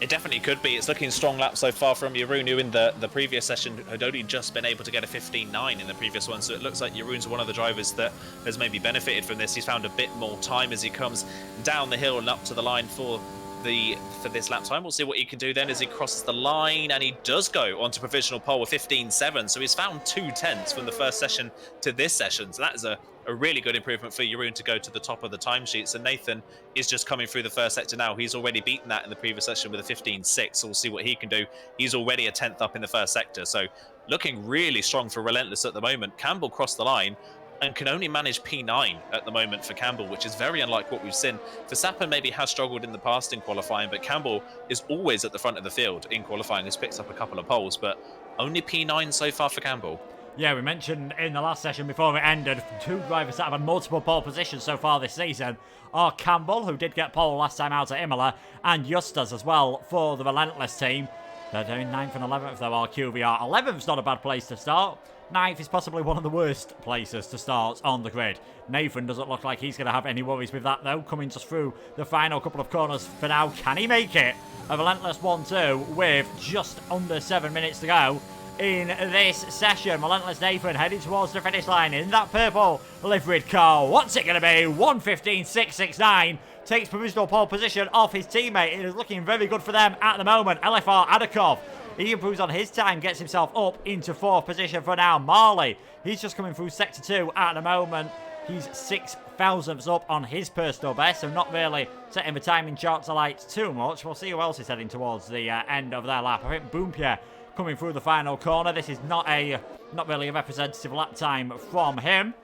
It definitely could be. It's looking strong lap so far from Jeroen, who in the previous session had only just been able to get a 15.9 in the previous one. So it looks like Jeroen's one of the drivers that has maybe benefited from this. He's found a bit more time as he comes down the hill and up to the line for this lap time. We'll see what he can do then as he crosses the line, and he does go onto provisional pole with 15.7. So he's found 2/10 from the first session to this session. So that is a really good improvement for Jeroen to go to the top of the timesheets. And Nathan is just coming through the first sector now. He's already beaten that in the previous session with a 15.6. So we'll see what he can do. He's already a 10th up in the first sector. So looking really strong for Relentless at the moment. Campbell crossed the line and can only manage P9 at the moment for Campbell, which is very unlike what we've seen. Verstappen maybe has struggled in the past in qualifying, but Campbell is always at the front of the field in qualifying. He's picked up a couple of poles, but only P9 so far for Campbell. Yeah, we mentioned in the last session before it ended, 2 drivers that have had multiple pole positions so far this season are Campbell, who did get pole last time out at Imola, and Justus as well for the Relentless team. They're doing 9th and 11th though, are QVR. 11th's not a bad place to start. 9th is possibly one of the worst places to start on the grid. Nathan doesn't look like he's going to have any worries with that though, coming just through the final couple of corners for now. Can he make it? A Relentless 1-2 with just under 7 minutes to go in this session. Relentless Nathan heading towards the finish line in that purple liveried car. What's it going to be? 1:15.669. Takes provisional pole position off his teammate. It is looking very good for them at the moment. LFR Adakov, he improves on his time, gets himself up into 4th position for now. Marley, he's just coming through sector 2 at the moment. He's 6,000ths up on his personal best, so not really setting the timing charts alight too much. We'll see who else is heading towards the end of their lap. I think Boompierre coming through the final corner. This is not really a representative lap time from him.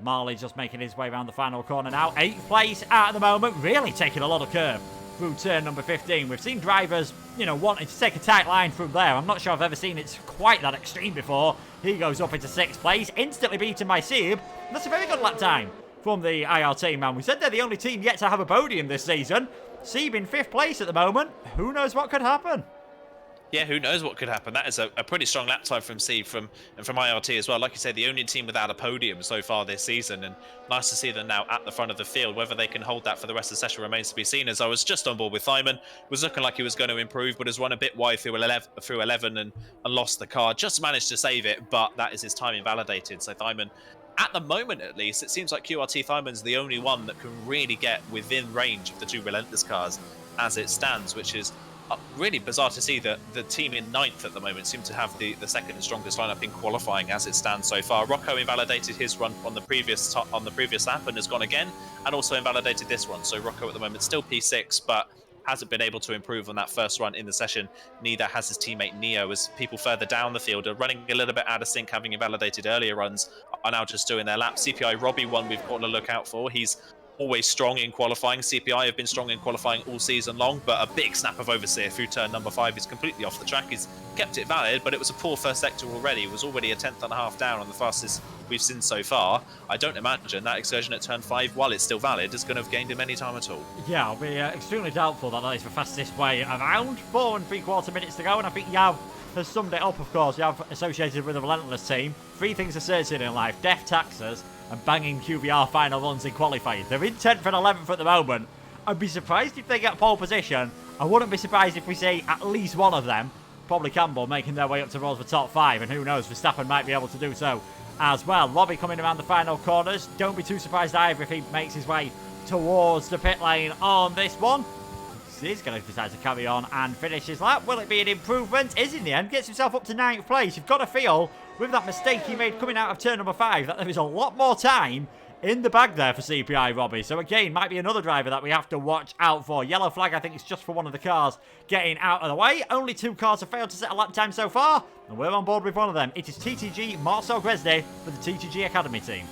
Marley just making his way around the final corner now. 8th place at the moment, really taking a lot of curve through turn number 15. We've seen drivers, wanting to take a tight line through there. I'm not sure I've ever seen it quite that extreme before. He goes up into 6th place, instantly beaten by Seeb. That's a very good lap time from the IR team, man. We said they're the only team yet to have a podium this season. Seeb in 5th place at the moment. Who knows what could happen? Yeah, who knows what could happen. That is a pretty strong lap time from Steve and from IRT as well. Like you said, the only team without a podium so far this season, and nice to see them now at the front of the field. Whether they can hold that for the rest of the session remains to be seen, as I was just on board with Thyman. Was looking like he was going to improve, but has run a bit wide through 11 and lost the car. Just managed to save it, but that is his time invalidated. So Thyman, at the moment at least, it seems like QRT Thyman's the only one that can really get within range of the 2 Relentless cars as it stands, which is really bizarre to see that the team in 9th at the moment seem to have the second strongest lineup in qualifying as it stands so far. Rocco invalidated his run on the previous lap and has gone again, and also invalidated this one. So Rocco at the moment still P6, but hasn't been able to improve on that first run in the session. Neither has his teammate Neo, as people further down the field are running a little bit out of sync, having invalidated earlier runs, are now just doing their lap. CPI Robbie, one we've got to look out for. He's always strong in qualifying. CPI have been strong in qualifying all season long, but a big snap of Overseer through turn number 5 is completely off the track. He's kept it valid, but it was a poor first sector already. It was already a 10th and a half down on the fastest we've seen so far. I don't imagine that excursion at turn 5, while it's still valid, is going to have gained him any time at all. Yeah, I'll be extremely doubtful that is the fastest way around. 4 3/4 minutes to go, and I think Yav has summed it up, of course. Yav associated with a relentless team. 3 things are certain in life: death, taxes, and banging QVR final runs in qualifying. They're in 10th and 11th at the moment. I'd be surprised if they get pole position. I wouldn't be surprised if we see at least one of them, probably Campbell, making their way up towards the top 5, and who knows, Verstappen might be able to do so as well. Robbie coming around the final corners. Don't be too surprised either if he makes his way towards the pit lane on this one. He's going to decide to carry on and finish his lap. Will it be an improvement? Is in the end. Gets himself up to 9th place. You've got to feel, with that mistake he made coming out of turn number 5, that there is a lot more time in the bag there for CPI Robbie. So again, might be another driver that we have to watch out for. Yellow flag, I think it's just for one of the cars getting out of the way. Only 2 cars have failed to set a lap time so far, and we're on board with one of them. It is TTG Marcel Gresde for the TTG Academy team.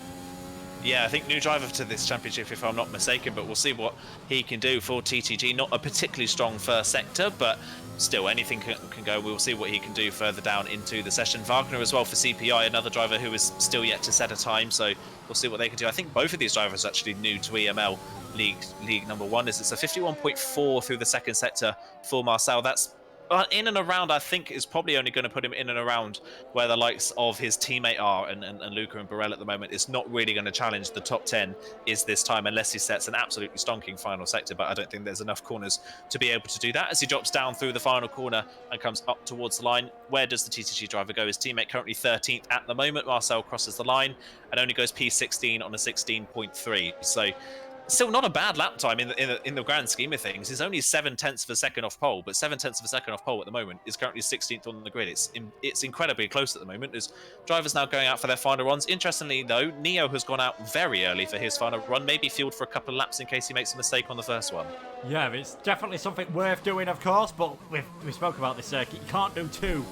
Yeah, I think new driver to this championship, if I'm not mistaken, but we'll see what he can do for TTG. Not a particularly strong first sector, but still anything can go. We'll see what he can do further down into the session. Wagner as well for CPI, another driver who is still yet to set a time, so we'll see what they can do. I think both of these drivers are actually new to EML League number 1. It's a 51.4 through the second sector for Marcel. That's in and around, I think, is probably only going to put him in and around where the likes of his teammate are, and Luca and Burrell at the moment. It's not really going to challenge the top 10 is this time, unless he sets an absolutely stonking final sector, but I don't think there's enough corners to be able to do that. As he drops down through the final corner and comes up towards the line, where does the TTG driver go? His teammate currently 13th at the moment. Marcel crosses the line and only goes P16 on a 16.3, so still not a bad lap time in the grand scheme of things. It's only 7/10 of a second off pole, but 7/10 of a second off pole at the moment is currently 16th on the grid. It's incredibly close at the moment. There's drivers now going out for their final runs. Interestingly, though, Neo has gone out very early for his final run, maybe fueled for a couple of laps in case he makes a mistake on the first one. Yeah, it's definitely something worth doing, of course, but we spoke about this circuit. You can't do 2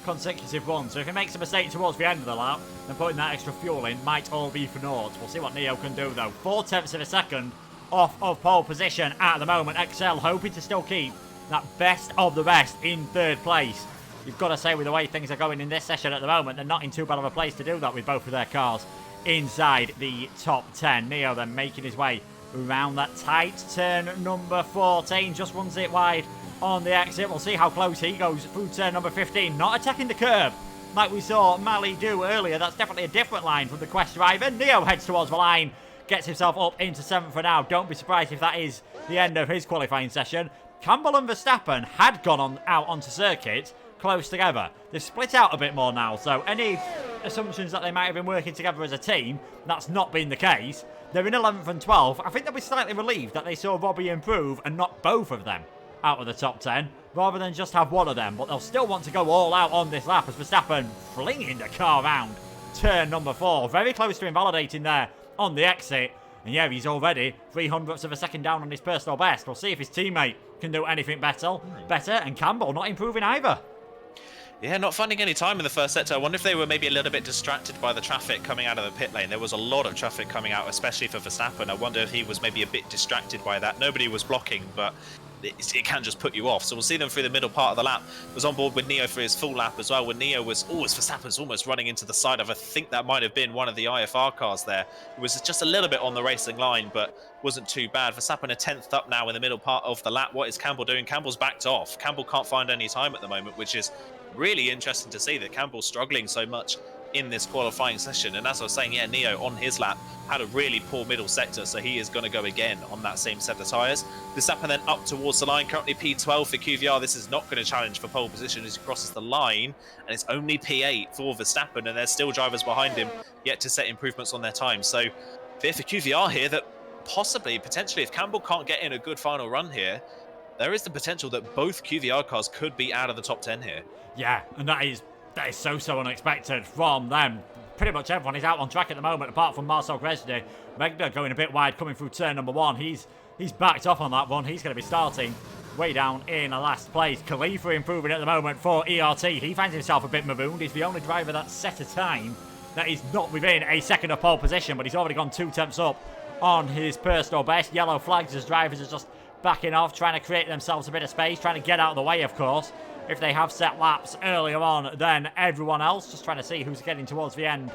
consecutive runs, so if he makes a mistake towards the end of the lap, then putting that extra fuel in might all be for naught. We'll see what Neo can do, though. 4/10 of a second off of pole position at the moment. XL hoping to still keep that best of the best in 3rd place. You've got to say, with the way things are going in this session at the moment, they're not in too bad of a place to do that with both of their cars inside the top 10. Neo then making his way around that tight turn number 14, just runs it wide on the exit. We'll see how close he goes through turn number 15, not attacking the curb like we saw Mali do earlier. That's definitely a different line from the Quest driver. Neo heads towards the line, gets himself up into 7th for now. Don't be surprised if that is the end of his qualifying session. Campbell and Verstappen had gone out onto circuit close together. They've split out a bit more now, so any assumptions that they might have been working together as a team, that's not been the case. They're in 11th and 12th. I think they'll be slightly relieved that they saw Robbie improve and not both of them out of the top 10, rather than just have one of them. But they'll still want to go all out on this lap as Verstappen flinging the car around turn number 4. Very close to invalidating there on the exit. And yeah, he's already 300ths of a second down on his personal best. We'll see if his teammate can do anything better. And Campbell not improving either. Yeah, not finding any time in the first sector. I wonder if they were maybe a little bit distracted by the traffic coming out of the pit lane. There was a lot of traffic coming out, especially for Verstappen. I wonder if he was maybe a bit distracted by that. Nobody was blocking, but it can just put you off. So we'll see them through the middle part of the lap. Was on board with Neo for his full lap as well, when Neo was Verstappen's almost running into the side of, I think that might have been one of the IFR cars there. It was just a little bit on the racing line, but wasn't too bad. Verstappen a 10th up now in the middle part of the lap. What is Campbell doing? Campbell's backed off. Campbell can't find any time at the moment, which is really interesting to see that Campbell's struggling so much in this qualifying session. And as I was saying, yeah, Neo on his lap had a really poor middle sector, so he is going to go again on that same set of tyres. Verstappen then up towards the line, currently P12 for QVR. This is not going to challenge for pole position as he crosses the line, and it's only P8 for Verstappen, and there's still drivers behind him yet to set improvements on their time. So fear for QVR here that possibly, potentially, if Campbell can't get in a good final run here, there is the potential that both QVR cars could be out of the top 10 here. Yeah, and that is so unexpected from them. Pretty much everyone is out on track at the moment, apart from Marcel Gresde. Regner going a bit wide, coming through turn number 1. He's backed off on that one. He's going to be starting way down in the last place. Khalifa improving at the moment for ERT. He finds himself a bit marooned. He's the only driver that's set a time that is not within a second of pole position, but he's already gone 2 temps up on his personal best. Yellow flags as drivers are just backing off, trying to create themselves a bit of space, trying to get out of the way, of course. If they have set laps earlier on than everyone else, just trying to see who's getting towards the end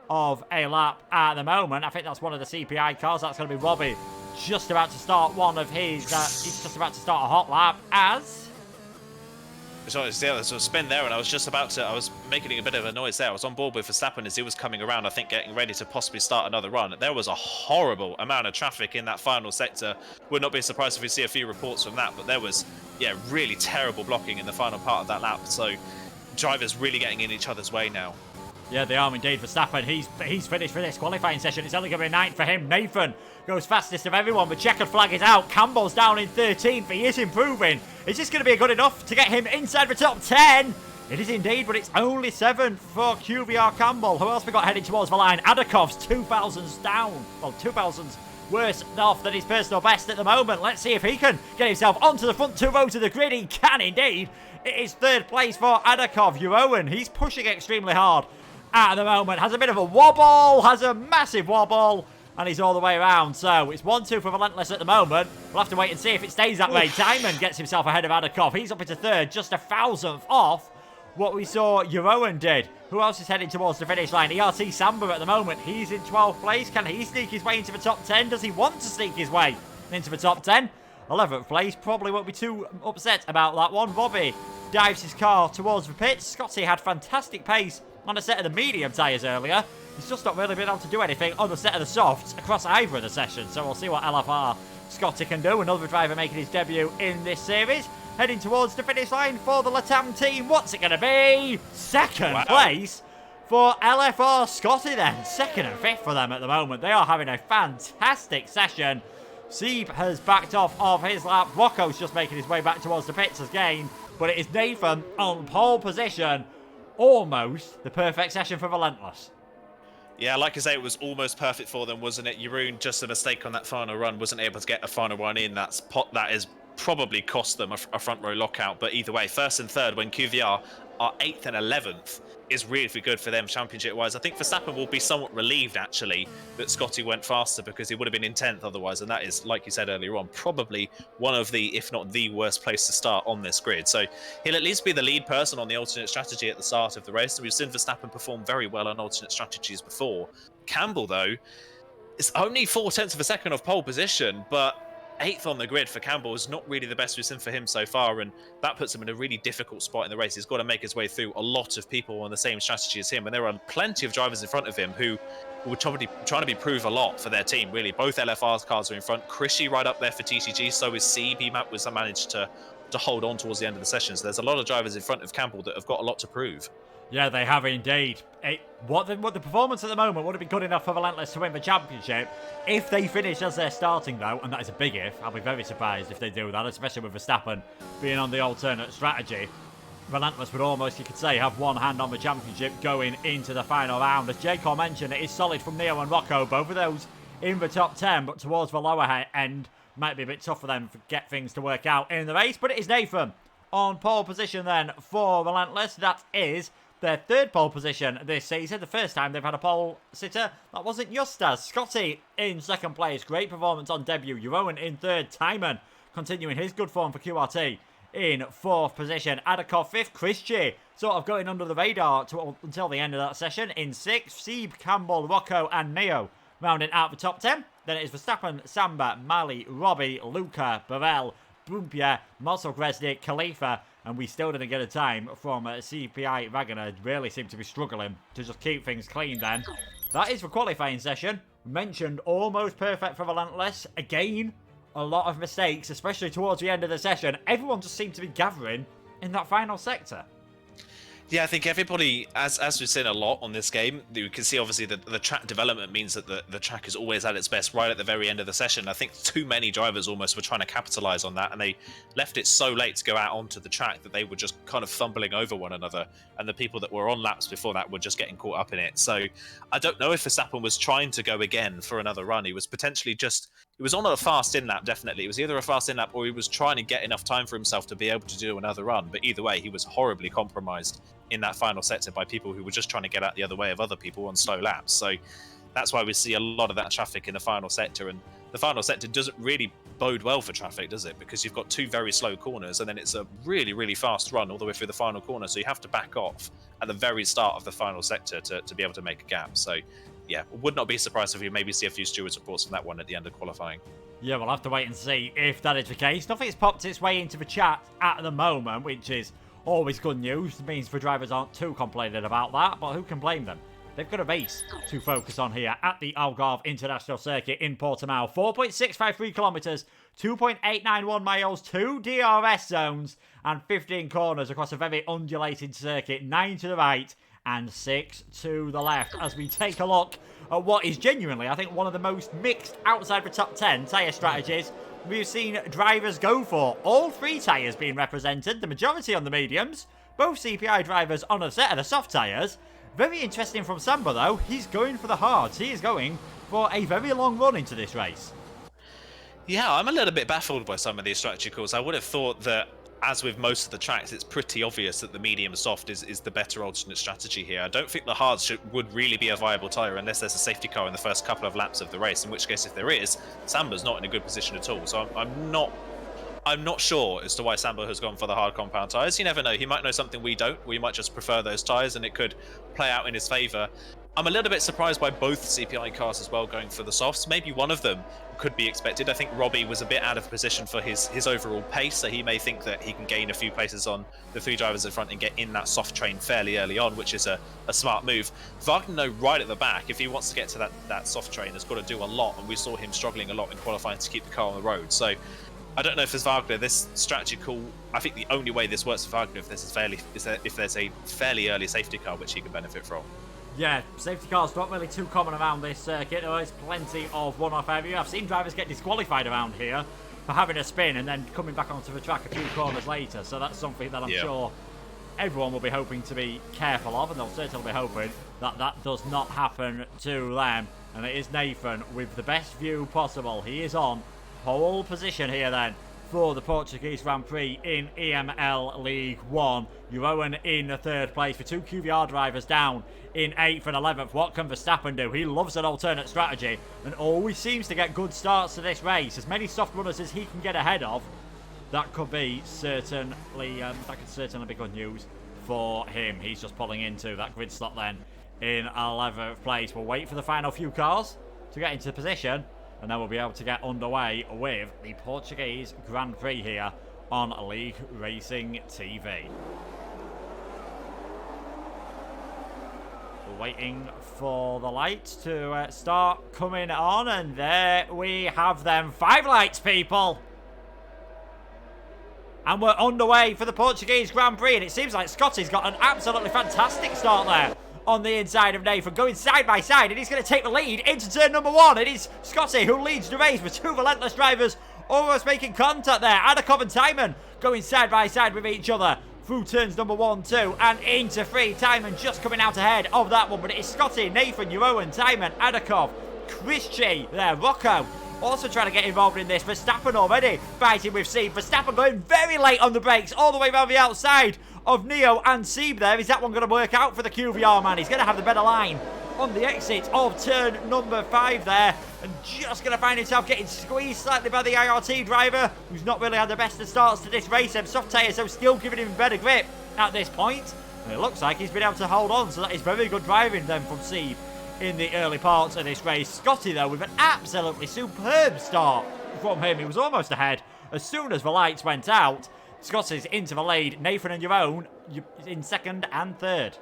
of a lap at the moment. I think that's one of the CPI cars. That's going to be Robbie, just about to start one of his, he's just about to start a hot lap as... So there's a spin there, and I was making a bit of a noise there. I was on board with Verstappen as he was coming around, I think getting ready to possibly start another run. There was a horrible amount of traffic in that final sector. Would not be surprised if we see a few reports from that, but there was, yeah, really terrible blocking in the final part of that lap. So drivers really getting in each other's way now. Yeah, they are indeed. Verstappen, he's finished for this qualifying session. It's only going to be 9th for him. Nathan goes fastest of everyone. The checkered flag is out. Campbell's down in 13th. He is improving. Is this going to be good enough to get him inside the top 10? It is indeed, but it's only 7th for QVR Campbell. Who else we got heading towards the line? Adakov's 2,000s down. Well, 2,000s worse off than his personal best at the moment. Let's see if he can get himself onto the front 2 rows of the grid. He can indeed. It is 3rd place for Adakov. Yurowan, he's pushing extremely hard at the moment. Has a bit of a wobble, has a massive wobble, and he's all the way around. So it's 1-2 for Relentless at the moment. We'll have to wait and see if it stays that way. Diamond gets himself ahead of Adakov. He's up into 3rd, just 1,000th off what we saw Yurowan did. Who else is heading towards the finish line? ERT Samba at the moment. He's in 12th place. Can he sneak his way into the top 10? Does he want to sneak his way into the top 10? 11th place. Probably won't be too upset about that one. Bobby dives his car towards the pits. Scotty had fantastic pace on a set of the medium tyres earlier. He's just not really been able to do anything on the set of the softs across either of the sessions. So we'll see what LFR Scotty can do. Another driver making his debut in this series. Heading towards the finish line for the Latam team. What's it going to be? 2nd place for LFR Scotty then. 2nd and 5th for them at the moment. They are having a fantastic session. Sieb has backed off of his lap. Rocco's just making his way back towards the pits again. But it is Nathan on pole position. Almost the perfect session for Relentless. Yeah, like I say, it was almost perfect for them, wasn't it? Jeroen, just a mistake on that final run, wasn't able to get a final run in. That is probably cost them a front row lockout. But either way, 1st and 3rd when QVR are 8th and 11th is really good for them championship-wise. I think Verstappen will be somewhat relieved, actually, that Scotty went faster because he would have been in 10th otherwise. And that is, like you said earlier on, probably one of the, if not the worst place to start on this grid. So he'll at least be the lead person on the alternate strategy at the start of the race. And we've seen Verstappen perform very well on alternate strategies before. Campbell, though, is only 0.4 of a second off pole position, but 8th on the grid for Campbell is not really the best we've seen for him so far, and that puts him in a really difficult spot in the race. He's got to make his way through a lot of people on the same strategy as him, and there are plenty of drivers in front of him who were trying to prove a lot for their team, really. Both LFR's cars are in front. Krishy right up there for TTG, so is Sieb. He managed to hold on towards the end of the session, so there's a lot of drivers in front of Campbell that have got a lot to prove. Yeah, they have indeed. What the performance at the moment would have been good enough for Relentless to win the championship. If they finish as they're starting, though, and that is a big if, I'll be very surprised if they do that, especially with Verstappen being on the alternate strategy. Relentless would almost, you could say, have one hand on the championship going into the final round. As J-Core mentioned, it is solid from Neo and Rocco, both of those in the top 10, but towards the lower end, might be a bit tough for them to get things to work out in the race. But it is Nathan on pole position then for Relentless. That is their 3rd pole position this season. The first time they've had a pole sitter, that wasn't Justas. Scotty in 2nd place. Great performance on debut. Yurowan in 3rd. Timon continuing his good form for QRT in 4th position. Adakov 5th. Christie sort of going under the radar until the end of that session in 6th. Sieb, Campbell, Rocco and Neo rounding out the top 10. Then it is Verstappen, Samba, Mali, Robbie, Luca, Burrell, Bumpia, Mossel Gresnik, Khalifa, and we still didn't get a time from CPI Wagner. Really seem to be struggling to just keep things clean then. That is the qualifying session. Mentioned almost perfect for Relentless. Again, a lot of mistakes, especially towards the end of the session. Everyone just seemed to be gathering in that final sector. Yeah, I think everybody, as we've seen a lot on this game, you can see obviously that the track development means that the track is always at its best right at the very end of the session. I think too many drivers almost were trying to capitalise on that, and they left it so late to go out onto the track that they were just kind of fumbling over one another, and the people that were on laps before that were just getting caught up in it. So I don't know if Verstappen was trying to go again for another run. He was potentially he was on a fast in lap, definitely. It was either a fast in lap or he was trying to get enough time for himself to be able to do another run. But either way, he was horribly compromised in that final sector by people who were just trying to get out the other way of other people on slow laps. So that's why we see a lot of that traffic in the final sector. And the final sector doesn't really bode well for traffic, does it? Because you've got 2 very slow corners, and then it's a really, really fast run all the way through the final corner. So you have to back off at the very start of the final sector to be able to make a gap. So yeah, would not be surprised if we maybe see a few stewards reports from that one at the end of qualifying. Yeah, we'll have to wait and see if that is the case. Nothing's popped its way into the chat at the moment, which is always good news. It means the drivers aren't too complaining about that, but who can blame them? They've got a race to focus on here at the Algarve International Circuit in Portimao. 4.653 kilometres, 2.891 miles, 2 DRS zones, and 15 corners across a very undulating circuit. 9 to the right and 6 to the left as we take a look at what is genuinely, I think, one of the most mixed outside the top 10 tyre strategies we've seen drivers go for. All 3 tyres being represented, the majority on the mediums, both CPI drivers on a set of the soft tyres. Very interesting from Samba, though. He's going for the hards. He is going for a very long run into this race. Yeah, I'm a little bit baffled by some of these strategy calls. I would have thought that, as with most of the tracks, it's pretty obvious that the medium soft is the better alternate strategy here. I don't think the hards would really be a viable tyre unless there's a safety car in the first couple of laps of the race, in which case, if there is, Samba's not in a good position at all. So I'm not sure as to why Samba has gone for the hard compound tyres. You never know. He might know something we don't. We might just prefer those tyres, and it could play out in his favour. I'm a little bit surprised by both CPI cars as well going for the softs. Maybe one of them could be expected. I think Robbie was a bit out of position for his overall pace, so he may think that he can gain a few places on the 3 drivers in front and get in that soft train fairly early on, which is a smart move. Wagner, right at the back, if he wants to get to that soft train, has got to do a lot, and we saw him struggling a lot in qualifying to keep the car on the road. So I don't know if there's Wagner, this strategy call, I think the only way this works for Wagner if there's a fairly early safety car which he can benefit from. Yeah, safety cars not really too common around this circuit. There is plenty of one-off area. I've seen drivers get disqualified around here for having a spin and then coming back onto the track a few corners later. So that's something that I'm sure everyone will be hoping to be careful of, and they'll certainly be hoping that that does not happen to them. And it is Nathan with the best view possible. He is on pole position here then for the Portuguese Grand Prix in EML League 1. Jeroen in the 3rd place for 2 QVR drivers down in 8th and 11th. What can Verstappen do? He loves an alternate strategy and always seems to get good starts to this race. As many soft runners as he can get ahead of, that could certainly be good news for him. He's just pulling into that grid slot then in 11th place. We'll wait for the final few cars to get into position, and then we'll be able to get underway with the Portuguese Grand Prix here on League Racing TV. We're waiting for the lights to start coming on, and there we have them. 5 lights, people! And we're underway for the Portuguese Grand Prix, and it seems like Scotty's got an absolutely fantastic start there on the inside of Nathan, going side by side, and he's going to take the lead into turn number 1. It is Scotty who leads the race with 2 relentless drivers almost making contact there. Adakov and Timon going side by side with each other through turns number 1, 2, and into 3. Timon just coming out ahead of that one, but it is Scotty, Nathan, Jeroen, Timon, Adakov, Christy there, Rocco also trying to get involved in this. Verstappen already fighting with Sieb. Verstappen going very late on the brakes all the way around the outside of Neo and Sieb there. Is that one going to work out for the QVR man? He's going to have the better line on the exit of turn number 5 there, and just going to find himself getting squeezed slightly by the IRT driver, who's not really had the best of starts to this race. Them soft tyres, so still giving him better grip at this point. And it looks like he's been able to hold on, so that is very good driving then from Sieb in the early parts of this race. Scotty, though, with an absolutely superb start from him. He was almost ahead as soon as the lights went out. Scotty's into the lead. Nathan and Jeroen in 2nd and 3rd.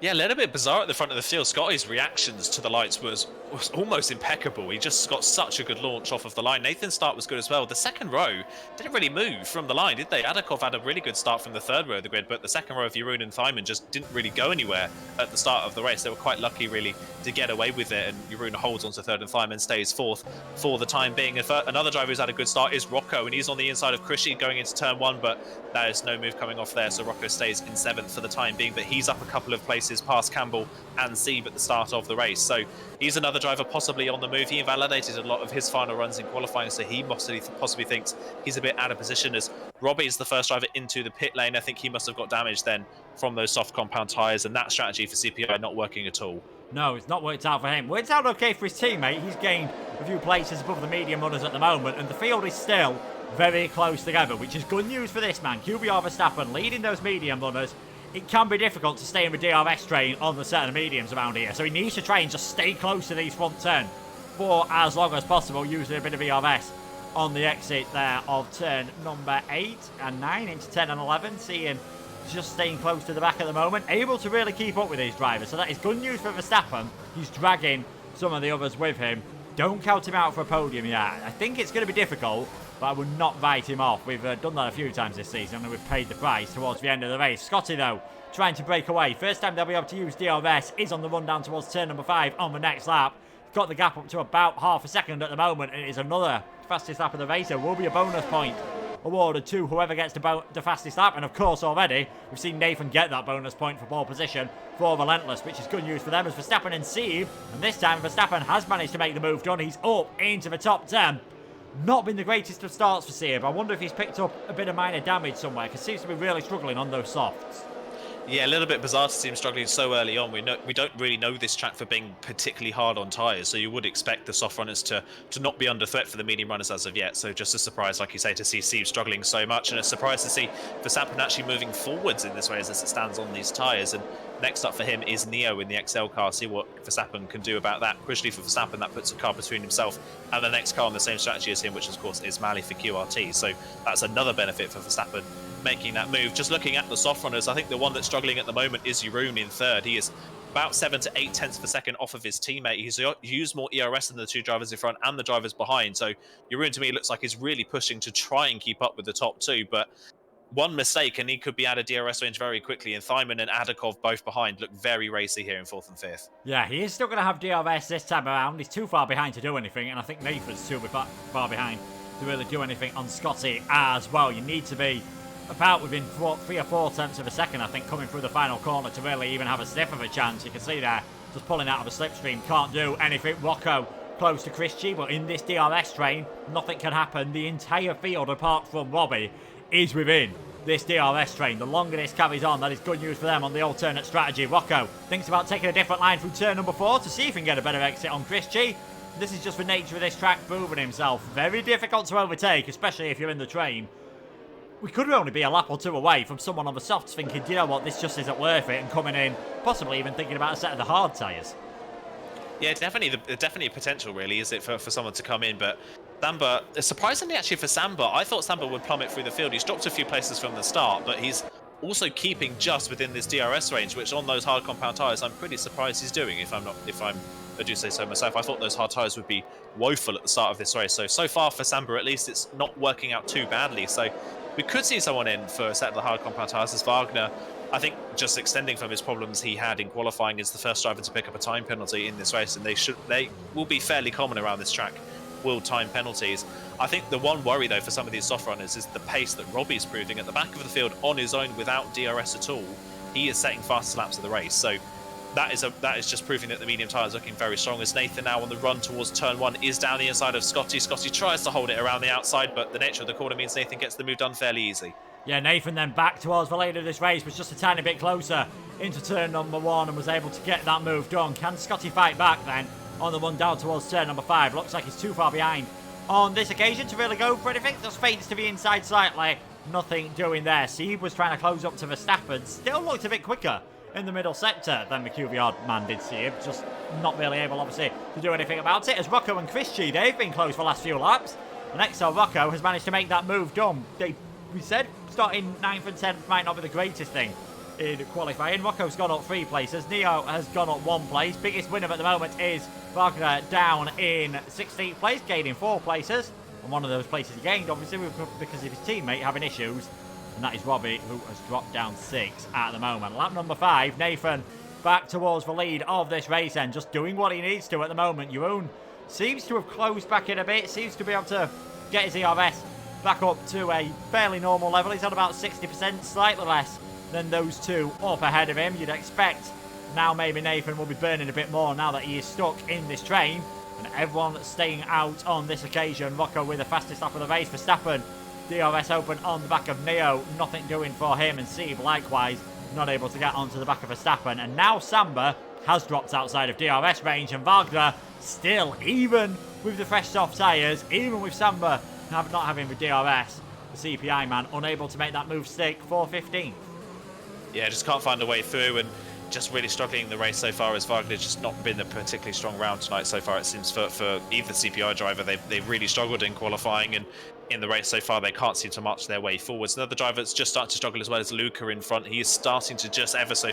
Yeah, a little bit bizarre at the front of the field. Scotty's reactions to the lights was almost impeccable. He just got such a good launch off of the line. Nathan's start was good as well. The second row didn't really move from the line, did they? Adakov had a really good start from the 3rd row of the grid, but the 2nd row of Jeroen and Thyman just didn't really go anywhere at the start of the race. They were quite lucky, really, to get away with it, and Jeroen holds on to 3rd and Thyman stays 4th for the time being. Another driver who's had a good start is Rocco, and he's on the inside of Krishy going into turn 1, but there's no move coming off there, so Rocco stays in 7th for the time being, but he's up a couple of places past Campbell and Sieb at the start of the race. So he's another driver possibly on the move. He invalidated a lot of his final runs in qualifying, so he possibly thinks he's a bit out of position, as Robbie's the first driver into the pit lane. I think he must have got damaged then from those soft compound tyres, and that strategy for CPI not working at all. No, it's not worked out for him. Worked out okay for his teammate. He's gained a few places above the medium runners at the moment, and the field is still very close together, which is good news for this man. QBR Verstappen leading those medium runners. It can be difficult to stay in the DRS train on the set of mediums around here, so he needs to try and just stay close to these front 10 for as long as possible, using a bit of ERS on the exit there of turn number 8 and 9 into 10 and 11, seeing just staying close to the back at the moment, able to really keep up with these drivers. So that is good news for Verstappen. He's dragging some of the others with him. Don't count him out for a podium yet. I think it's going to be difficult, but I would not write him off. We've done that a few times this season, and we've paid the price towards the end of the race. Scotty, though, trying to break away. First time they'll be able to use DRS is on the run down towards turn number 5 on the next lap. Got the gap up to about half a second at the moment, and it is another fastest lap of the race. There will be a bonus point awarded to whoever gets the fastest lap, and of course already we've seen Nathan get that bonus point for pole position for Relentless, which is good news for them as Verstappen and Sieve, and this time Verstappen has managed to make the move done. He's up into the top 10. Not been the greatest of starts for Sieve. I wonder if he's picked up a bit of minor damage somewhere, because seems to be really struggling on those softs. Yeah, a little bit bizarre to see him struggling so early on. We don't really know this track for being particularly hard on tyres, so you would expect the soft runners to not be under threat for the medium runners as of yet. So just a surprise, like you say, to see Steve struggling so much, and a surprise to see Verstappen actually moving forwards in this way as it stands on these tyres. And next up for him is Neo in the XL car. See what Verstappen can do about that. Crucially for Verstappen, that puts a car between himself and the next car on the same strategy as him, which of course is Mali for QRT. So that's another benefit for Verstappen making that move. Just looking at the soft runners, I think the one that's struggling at the moment is Jeroen in third. He is about 7 to 8 tenths per second off of his teammate. He's used more ERS than the two drivers in front and the drivers behind. So Jeroen, to me, looks like he's really pushing to try and keep up with the top two. But one mistake and he could be out of DRS range very quickly. And Thyman and Adakov, both behind, look very racy here in 4th and 5th. Yeah, he is still going to have DRS this time around. He's too far behind to do anything. And I think Nathan's too far behind to really do anything on Scotty as well. You need to be about within 3 or 4 tenths of a second, I think, coming through the final corner to really even have a sniff of a chance. You can see there, just pulling out of a slipstream, can't do anything. Rocco close to Chris G, but in this DRS train, nothing can happen. The entire field, apart from Robbie, is within this DRS train. The longer this carries on, that is good news for them on the alternate strategy. Rocco thinks about taking a different line through turn number 4 to see if he can get a better exit on Chris G. This is just the nature of this track, proving himself. Very difficult to overtake, especially if you're in the train. We could only be a lap or two away from someone on the softs thinking, you know what, this just isn't worth it, and coming in, possibly even thinking about a set of the hard tyres. Yeah, definitely potential, really, is it, for someone to come in. But Samba, surprisingly actually for Samba, I thought Samba would plummet through the field. He's dropped a few places from the start, but he's also keeping just within this DRS range, which on those hard compound tyres, I'm pretty surprised he's doing, if I do say so myself. I thought those hard tyres would be woeful at the start of this race. So far for Samba, at least, it's not working out too badly. So we could see someone in for a set of the hard compound tyres as Wagner. I think just extending from his problems he had in qualifying is the first driver to pick up a time penalty in this race, and they will be fairly common around this track, will time penalties. I think the one worry, though, for some of these soft runners is the pace that Robbie's proving at the back of the field on his own without DRS at all. He is setting fastest laps of the race, so that is just proving that the medium tyre is looking very strong. As Nathan now on the run towards turn 1 is down the inside of Scotty. Scotty tries to hold it around the outside, but the nature of the corner means Nathan gets the move done fairly easy. Yeah, Nathan then back towards the lead of this race, was just a tiny bit closer into turn number 1 and was able to get that move done. Can Scotty fight back then on the run down towards turn number 5? Looks like he's too far behind on this occasion to really go for anything. Just feints to the inside slightly. Nothing doing there. Sieve was trying to close up to Verstappen. Still looked a bit quicker in the middle sector than the QVR man did. Sieve just not really able, obviously, to do anything about it. As Rocco and Chris G, they've been close for the last few laps. And XL Rocco has managed to make that move done. We said starting 9th and 10th might not be the greatest thing in qualifying. Rocco's gone up 3 places. Neo has gone up 1 place. Biggest winner at the moment is Wagner down in 16th place, gaining 4 places. And one of those places he gained, obviously, because of his teammate having issues. And that is Robbie, who has dropped down 6 at the moment. Lap number 5, Nathan back towards the lead of this race and just doing what he needs to at the moment. Jeroen seems to have closed back in a bit, seems to be able to get his ERS back up to a fairly normal level. He's at about 60%, slightly less than those two up ahead of him. You'd expect now maybe Nathan will be burning a bit more now that he is stuck in this train. And everyone staying out on this occasion. Rocco with the fastest lap of the race. Verstappen, DRS open on the back of Neo. Nothing doing for him. And Sieve likewise not able to get onto the back of Verstappen. And now Samba has dropped outside of DRS range, and Wagner still, even with the fresh soft tyres, even with Samba not having the DRS, the CPI man unable to make that move stick for 15th. Yeah, just can't find a way through, and just really struggling in the race so far, as Wagner just not been a particularly strong round tonight so far, it seems, for either CPI driver. They've really struggled in qualifying, and in the race so far they can't seem to march their way forwards. Another driver that's just starting to struggle as well is Luca in front. He is starting to just ever so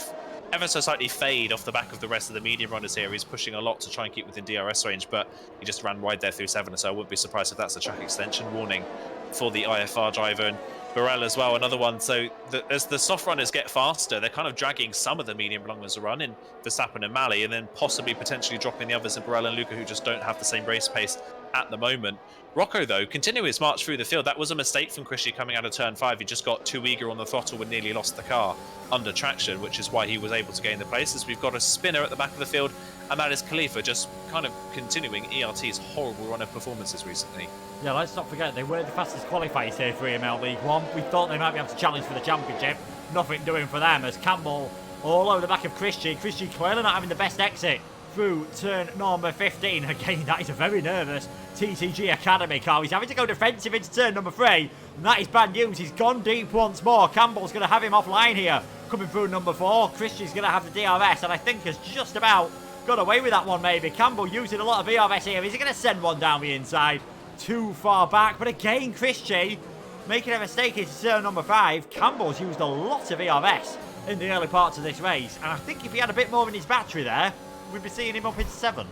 slightly fade off the back of the rest of the medium runners here. He's pushing a lot to try and keep within DRS range, but he just ran wide there through 7, so I wouldn't be surprised if that's a track extension warning for the IFR driver. And Burrell as well, another one. So as the soft runners get faster, they're kind of dragging some of the medium runners around in Verstappen and Mali, and then possibly potentially dropping the others in Burrell and Luca, who just don't have the same race pace at the moment. Rocco, though, continuing his march through the field. That was a mistake from Krishy coming out of turn 5. He just got too eager on the throttle and nearly lost the car under traction, which is why he was able to gain the places. We've got a spinner at the back of the field, and that is Khalifa, just kind of continuing ERT's horrible run of performances recently. Yeah, let's not forget, they were the fastest qualifiers here for EML League 1. We thought they might be able to challenge for the championship. Nothing doing for them, as Campbell all over the back of Krishy. Krishy clearly not having the best exit through turn number 15. Again, that is a very nervous TTG Academy car. He's having to go defensive into turn number 3, and that is bad news. He's gone deep once more. Campbell's going to have him offline here. Coming through number 4, Krishy's going to have the DRS, and I think has just about got away with that one maybe. Campbell using a lot of VRS here. Is he going to send one down the inside? Too far back, but again, Krishy making a mistake into turn number 5. Campbell's used a lot of VRS in the early parts of this race, and I think if he had a bit more in his battery there, we'd be seeing him up in 7th.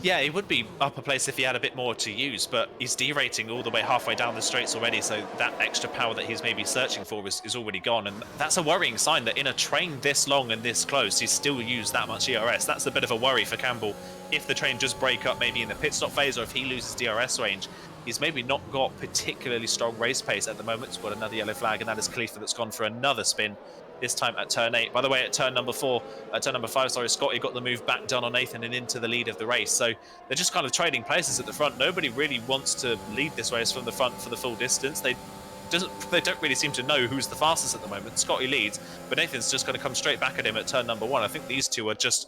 Yeah, he would be up a place if he had a bit more to use, but he's derating all the way halfway down the straights already, so that extra power that he's maybe searching for is already gone, and that's a worrying sign that in a train this long and this close, he's still used that much ERS. That's a bit of a worry for Campbell. If the train does break up maybe in the pit stop phase, or if he loses DRS range, he's maybe not got particularly strong race pace at the moment. He's got another yellow flag, and that is Khalifa that's gone for another spin, this time at turn 8. By the way, at turn number 5, sorry, Scotty got the move back done on Nathan and into the lead of the race. So they're just kind of trading places at the front. Nobody really wants to lead this race from the front for the full distance. They don't really seem to know who's the fastest at the moment. Scotty leads, but Nathan's just going to come straight back at him at turn number 1. I think these two are just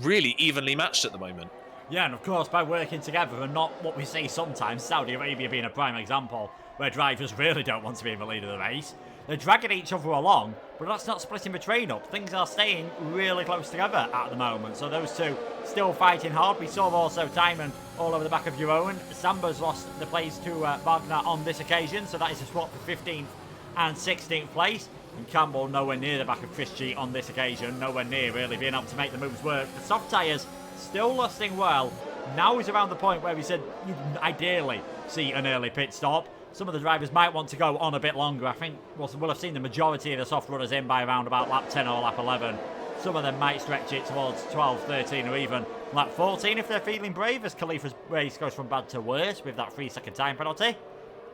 really evenly matched at the moment. Yeah, and of course, by working together and not what we see sometimes, Saudi Arabia being a prime example, where drivers really don't want to be in the lead of the race. They're dragging each other along, but that's not splitting the train up. Things are staying really close together at the moment. So those two still fighting hard. We saw also Timon all over the back of Jeroen. Samba's lost the place to Wagner on this occasion. So that is a swap for 15th and 16th place. And Campbell nowhere near the back of Krishy on this occasion. Nowhere near really being able to make the moves work. The soft tyres still lusting well. Now is around the point where we said you'd ideally see an early pit stop. Some of the drivers might want to go on a bit longer. I think we'll have seen the majority of the soft runners in by around about lap 10 or lap 11. Some of them might stretch it towards 12, 13 or even lap 14 if they're feeling brave, as Khalifa's race goes from bad to worse with that 3-second time penalty.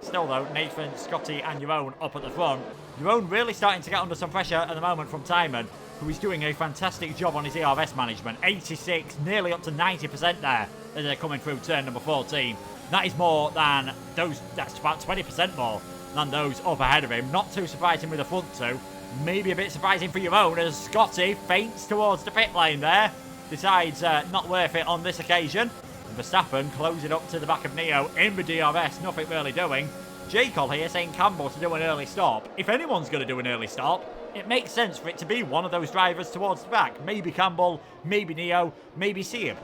Still though, Nathan, Scotty and Jeroen up at the front. Jeroen really starting to get under some pressure at the moment from Timon, who is doing a fantastic job on his ERS management. 86, nearly up to 90% there as they're coming through turn number 14. That is more than those, that's about 20% more than those up ahead of him. Not too surprising with the front two. Maybe a bit surprising for your own as Scotty feints towards the pit lane there. Decides not worth it on this occasion. And Verstappen closing up to the back of Neo in the DRS, nothing really doing. J-Col here saying Campbell to do an early stop. If anyone's going to do an early stop, it makes sense for it to be one of those drivers towards the back. Maybe Campbell, maybe Neo, maybe Sieb.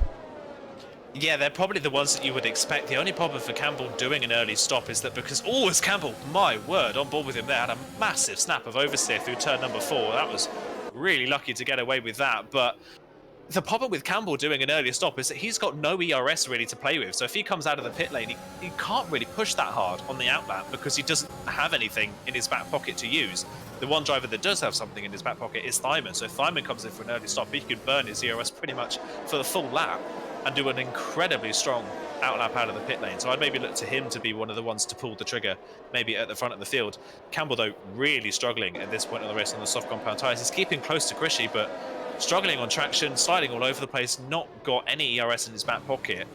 Yeah, they're probably the ones that you would expect. The only problem for Campbell doing an early stop is that because, oh, it's Campbell, my word, on board with him there, had a massive snap of oversteer through turn number 4. That was really lucky to get away with that. But the problem with Campbell doing an early stop is that he's got no ERS really to play with. So if he comes out of the pit lane, he can't really push that hard on the outlap because he doesn't have anything in his back pocket to use. The one driver that does have something in his back pocket is Thymon. So if Thymon comes in for an early stop, he can burn his ERS pretty much for the full lap and do an incredibly strong outlap out of the pit lane. So I'd maybe look to him to be one of the ones to pull the trigger, maybe at the front of the field. Campbell, though, really struggling at this point of the race on the soft compound tyres. He's keeping close to Krishy, but struggling on traction, sliding all over the place, not got any ERS in his back pocket.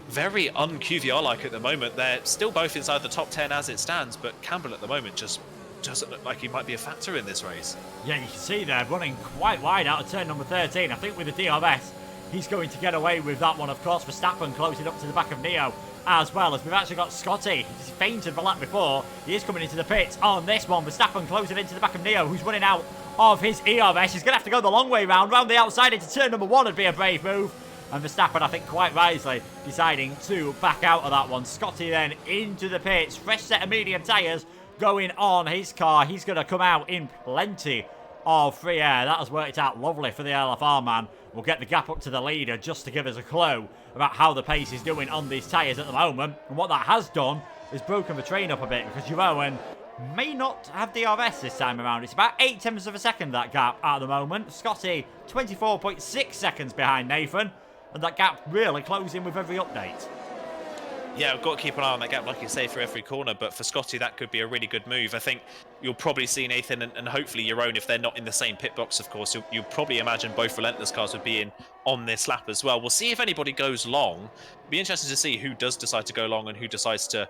Very un-QVR-like at the moment. They're still both inside the top 10 as it stands, but Campbell at the moment just doesn't look like he might be a factor in this race. Yeah, you can see they're running quite wide out of turn number 13. I think with the DRS, he's going to get away with that one. Of course, Verstappen closing up to the back of Neo, as well as we've actually got Scotty. He's fainted the lap before. He is coming into the pits on this one. Verstappen closing into the back of Neo, who's running out of his ERS. He's going to have to go the long way round the outside into turn number 1 would be a brave move. And Verstappen, I think, quite wisely deciding to back out of that one. Scotty then into the pits. Fresh set of medium tyres going on his car. He's going to come out in plenty of free air. That has worked out lovely for the LFR man. We'll get the gap up to the leader just to give us a clue about how the pace is doing on these tyres at the moment. And what that has done is broken the train up a bit, because Jeroen may not have DRS this time around. It's about 0.8 of a second, that gap at the moment. Scotty 24.6 seconds behind Nathan. And that gap really closing with every update. Yeah, we've got to keep an eye on that gap, like you say, for every corner. But for Scotty, that could be a really good move. I think you'll probably see Nathan and hopefully Jeroen, if they're not in the same pit box, of course, you'll probably imagine both Relentless cars would be in on this lap as well. We'll see if anybody goes long. It'll be interesting to see who does decide to go long and who decides to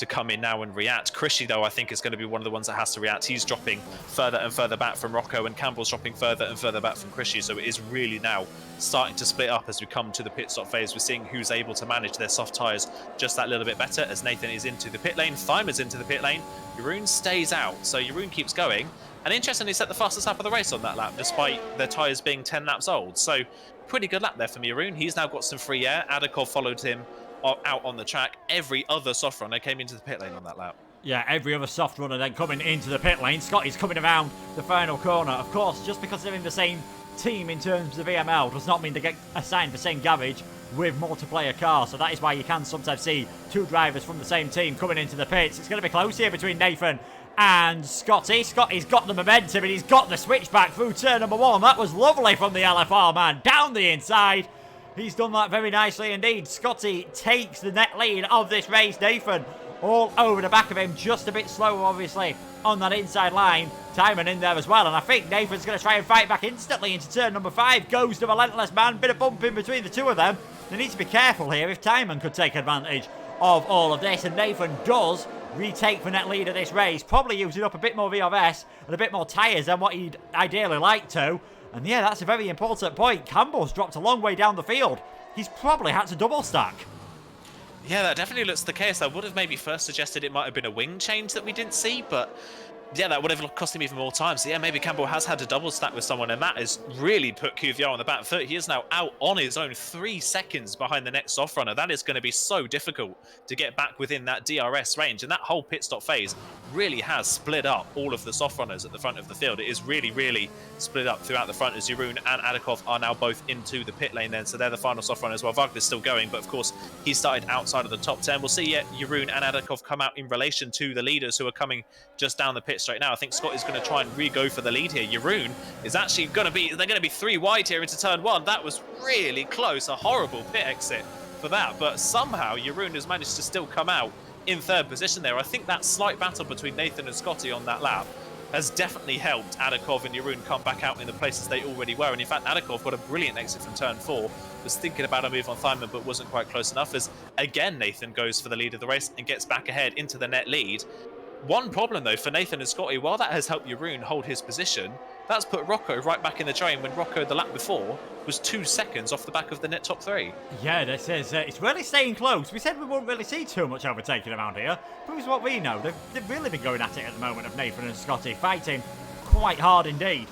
come in now and react. Krishy, though, I think is going to be one of the ones that has to react. He's dropping further and further back from Rocco, and Campbell's dropping further and further back from Krishy. So it is really now starting to split up as we come to the pit stop phase. We're seeing who's able to manage their soft tyres just that little bit better, as Nathan is into the pit lane, Thyma's into the pit lane, Jeroen stays out. So Jeroen keeps going. And interestingly, set the fastest lap of the race on that lap, despite their tyres being 10 laps old. So pretty good lap there from Jeroen. He's now got some free air. Adakov followed him out on the track. Every other soft runner came into the pit lane on that lap. Yeah, every other soft runner then coming into the pit lane. Scotty's coming around the final corner. Of course, just because they're in the same team in terms of VML does not mean they get assigned the same garage with multiplayer cars. So that is why you can sometimes see two drivers from the same team coming into the pits. It's going to be close here between Nathan and Scotty. Scotty's got the momentum and he's got the switchback through turn number 1. That was lovely from the LFR man down the inside. He's done that very nicely indeed. Scotty takes the net lead of this race. Nathan all over the back of him, just a bit slower obviously on that inside line. Timon in there as well, and I think Nathan's going to try and fight back instantly into turn number 5. Goes the Relentless man, bit of bump in between the two of them. They need to be careful here if Timon could take advantage of all of this, and Nathan does retake the net lead of this race, probably using up a bit more VRS and a bit more tyres than what he'd ideally like to. And yeah, that's a very important point. Campbell's dropped a long way down the field. He's probably had to double stack. Yeah, that definitely looks the case. I would have maybe first suggested it might have been a wing change that we didn't see, but yeah, that would have cost him even more time. So yeah, maybe Campbell has had to double stack with someone, and that has really put QVR on the back foot. He is now out on his own, 3 seconds behind the next soft runner. That is going to be so difficult to get back within that DRS range, and that whole pit stop phase really has split up all of the soft runners at the front of the field. It is really, really split up throughout the front, as Jeroen and Adakov are now both into the pit lane then, so they're the final soft runners. Well, Wagner's still going, but of course he started outside of the top 10. We'll see Jeroen and Adakov come out in relation to the leaders who are coming just down the pit straight now. I think Scott is going to try and re-go for the lead here. Jeroen is actually going to be, they're going to be 3 wide here into turn 1. That was really close, a horrible pit exit for that, but somehow Jeroen has managed to still come out in 3rd position there. I think that slight battle between Nathan and Scotty on that lap has definitely helped Adakov and Jeroen come back out in the places they already were. And in fact, Adakov got a brilliant exit from turn 4, was thinking about a move on Thyman, but wasn't quite close enough, as again Nathan goes for the lead of the race and gets back ahead into the net lead. One problem though for Nathan and Scotty, while that has helped Jeroen hold his position, that's put Rocco right back in the train, when Rocco the lap before was 2 seconds off the back of the net top 3. Yeah, this is it's really staying close. We said we won't really see too much overtaking around here. Proves what we know. They've really been going at it at the moment of Nathan and Scotty, fighting quite hard indeed.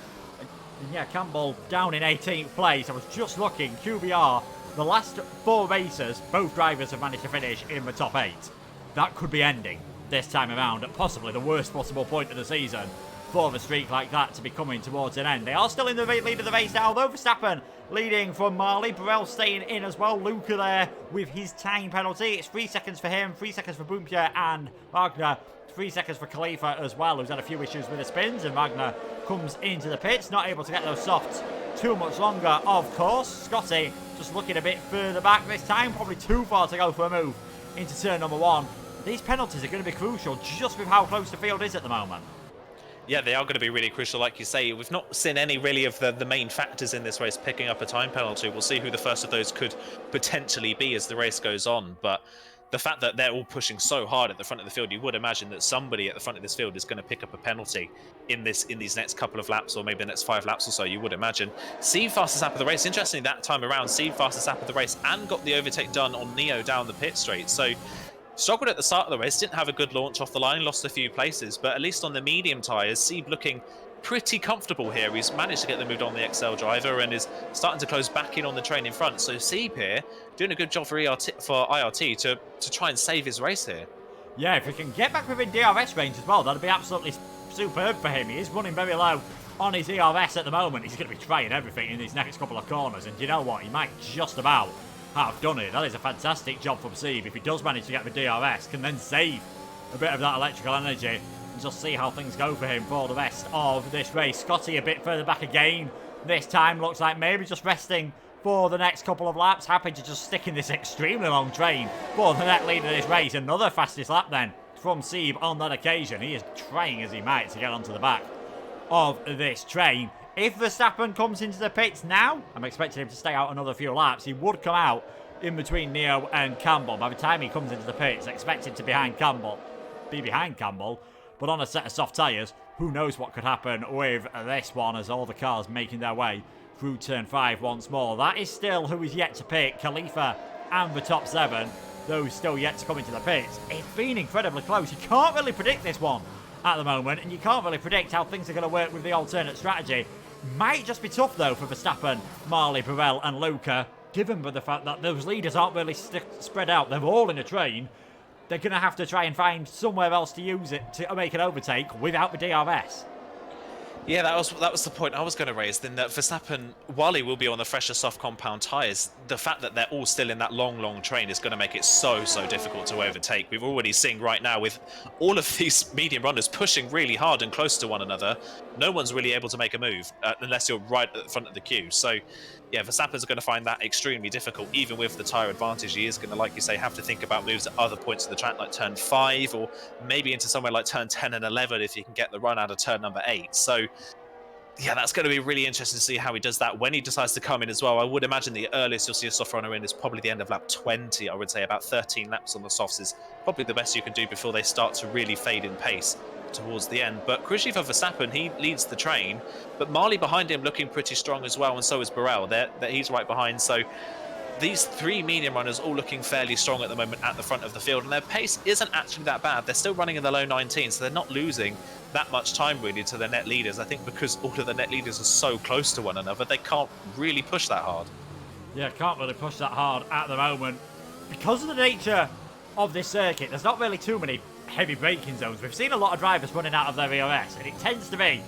And yeah, Campbell down in 18th place. I was just looking, QBR, the last 4 races, both drivers have managed to finish in the top 8. That could be ending this time around at possibly the worst possible point of the season for the streak like that to be coming towards an end. They are still in the lead of the race now, though. Verstappen leading from Marley. Burrell staying in as well. Luca there with his time penalty. It's 3 seconds for him, 3 seconds for Boompierre and Wagner. 3 seconds for Khalifa as well, who's had a few issues with the spins, and Wagner comes into the pits, not able to get those softs too much longer, of course. Scotty just looking a bit further back this time, probably too far to go for a move into turn number 1. These penalties are going to be crucial just with how close the field is at the moment. Yeah, they are going to be really crucial, like you say. We've not seen any really of the main factors in this race picking up a time penalty. We'll see who the first of those could potentially be as the race goes on. But the fact that they're all pushing so hard at the front of the field, you would imagine that somebody at the front of this field is going to pick up a penalty in these next couple of laps, or maybe the next 5 laps or so. You would imagine. Seed fastest lap of the race. Interestingly, that time around, Seed fastest lap of the race and got the overtake done on Neo down the pit straight. So struggled at the start of the race, didn't have a good launch off the line, lost a few places, but at least on the medium tyres, Seed looking pretty comfortable here. He's managed to get them moved on the XL driver and is starting to close back in on the train in front. So Seeb here doing a good job for IRT to try and save his race here. Yeah, if he can get back within DRS range as well, that'd be absolutely superb for him. He is running very low on his ERS at the moment. He's going to be trying everything in these next couple of corners, and you know what? He might just about have done it. That is a fantastic job from Seeb. If he does manage to get the DRS, can then save a bit of that electrical energy. Just see how things go for him for the rest of this race. Scotty a bit further back again this time. Looks like maybe just resting for the next couple of laps. Happy to just stick in this extremely long train for the net leader of this race. Another fastest lap then from Seeb on that occasion. He is trying as he might to get onto the back of this train. If Verstappen comes into the pits now, I'm expecting him to stay out another few laps. He would come out in between Neo and Campbell. By the time he comes into the pits, expected to be behind Campbell. But on a set of soft tyres, who knows what could happen with this one as all the cars making their way through turn 5 once more. That is still who is yet to pick, Khalifa and the top 7. Those still yet to come into the pits. It's been incredibly close. You can't really predict this one at the moment, and you can't really predict how things are going to work with the alternate strategy. Might just be tough, though, for Verstappen, Marley, Burrell and Luca, given by the fact that those leaders aren't really spread out. They're all in a train. They're going to have to try and find somewhere else to use it to make an overtake without the DRS. Yeah, that was the point I was going to raise. Then that Verstappen, while he will be on the fresher soft compound tyres, the fact that they're all still in that long train is going to make it so difficult to overtake. We've already seen right now with all of these medium runners pushing really hard and close to one another, no one's really able to make a move unless you're right at the front of the queue. So yeah, Verstappen's going to find that extremely difficult. Even with the tyre advantage, he is going to, like you say, have to think about moves at other points of the track, like turn 5, or maybe into somewhere like turn 10 and 11 if he can get the run out of turn number 8. So yeah, that's going to be really interesting to see how he does that when he decides to come in as well. I would imagine the earliest you'll see a soft runner in is probably the end of lap 20. I would say about 13 laps on the softs is probably the best you can do before they start to really fade in pace towards the end. But crucially for Verstappen, he leads the train, but Marley behind him looking pretty strong as well, and so is Burrell. He's right behind. So these 3 medium runners all looking fairly strong at the moment at the front of the field, and their pace isn't actually that bad. They're still running in the low 19s, so they're not losing that much time really to the net leaders. I think because all of the net leaders are so close to one another, they can't really push that hard. Yeah, can't really push that hard at the moment. Because of the nature of this circuit, there's not really too many heavy braking zones. We've seen a lot of drivers running out of their ERS, and it tends to be,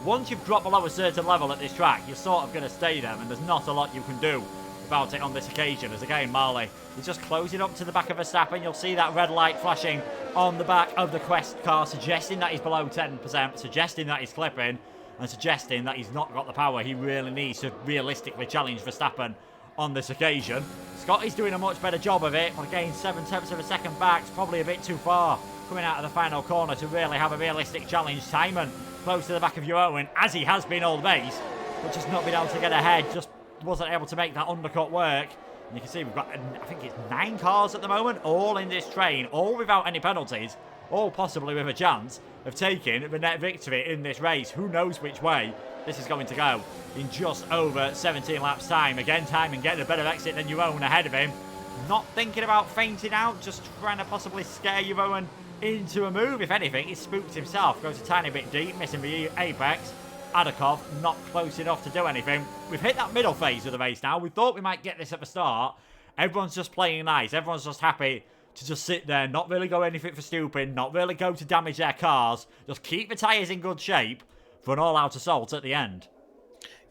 once you've dropped below a certain level at this track, you're sort of going to stay there, and there's not a lot you can do about it on this occasion. As again, Marley is just closing up to the back of Verstappen. You'll see that red light flashing on the back of the Quest car, suggesting that he's below 10%, suggesting that he's clipping, and suggesting that he's not got the power he really needs to realistically challenge Verstappen on this occasion. Scotty's doing a much better job of it, but again, 7/10 of a second back is probably a bit too far coming out of the final corner to really have a realistic challenge. Simon close to the back of Owen, as he has been all race, but just not been able to get ahead, just wasn't able to make that undercut work. And you can see we've got, I think it's 9 cars at the moment, all in this train, all without any penalties, all possibly with a chance of taking the net victory in this race. Who knows which way this is going to go in just over 17 laps time. Again, Timon getting a better exit than Owen ahead of him. Not thinking about fainting out, just trying to possibly scare Owen into a move. If anything, he spooked himself, goes a tiny bit deep, missing the apex. Adakov not close enough to do anything. We've hit that middle phase of the race now. We thought we might get this at the start. Everyone's just playing nice. Everyone's just happy to just sit there, not really go anything for stupid, not really go to damage their cars. Just keep the tyres in good shape for an all-out assault at the end.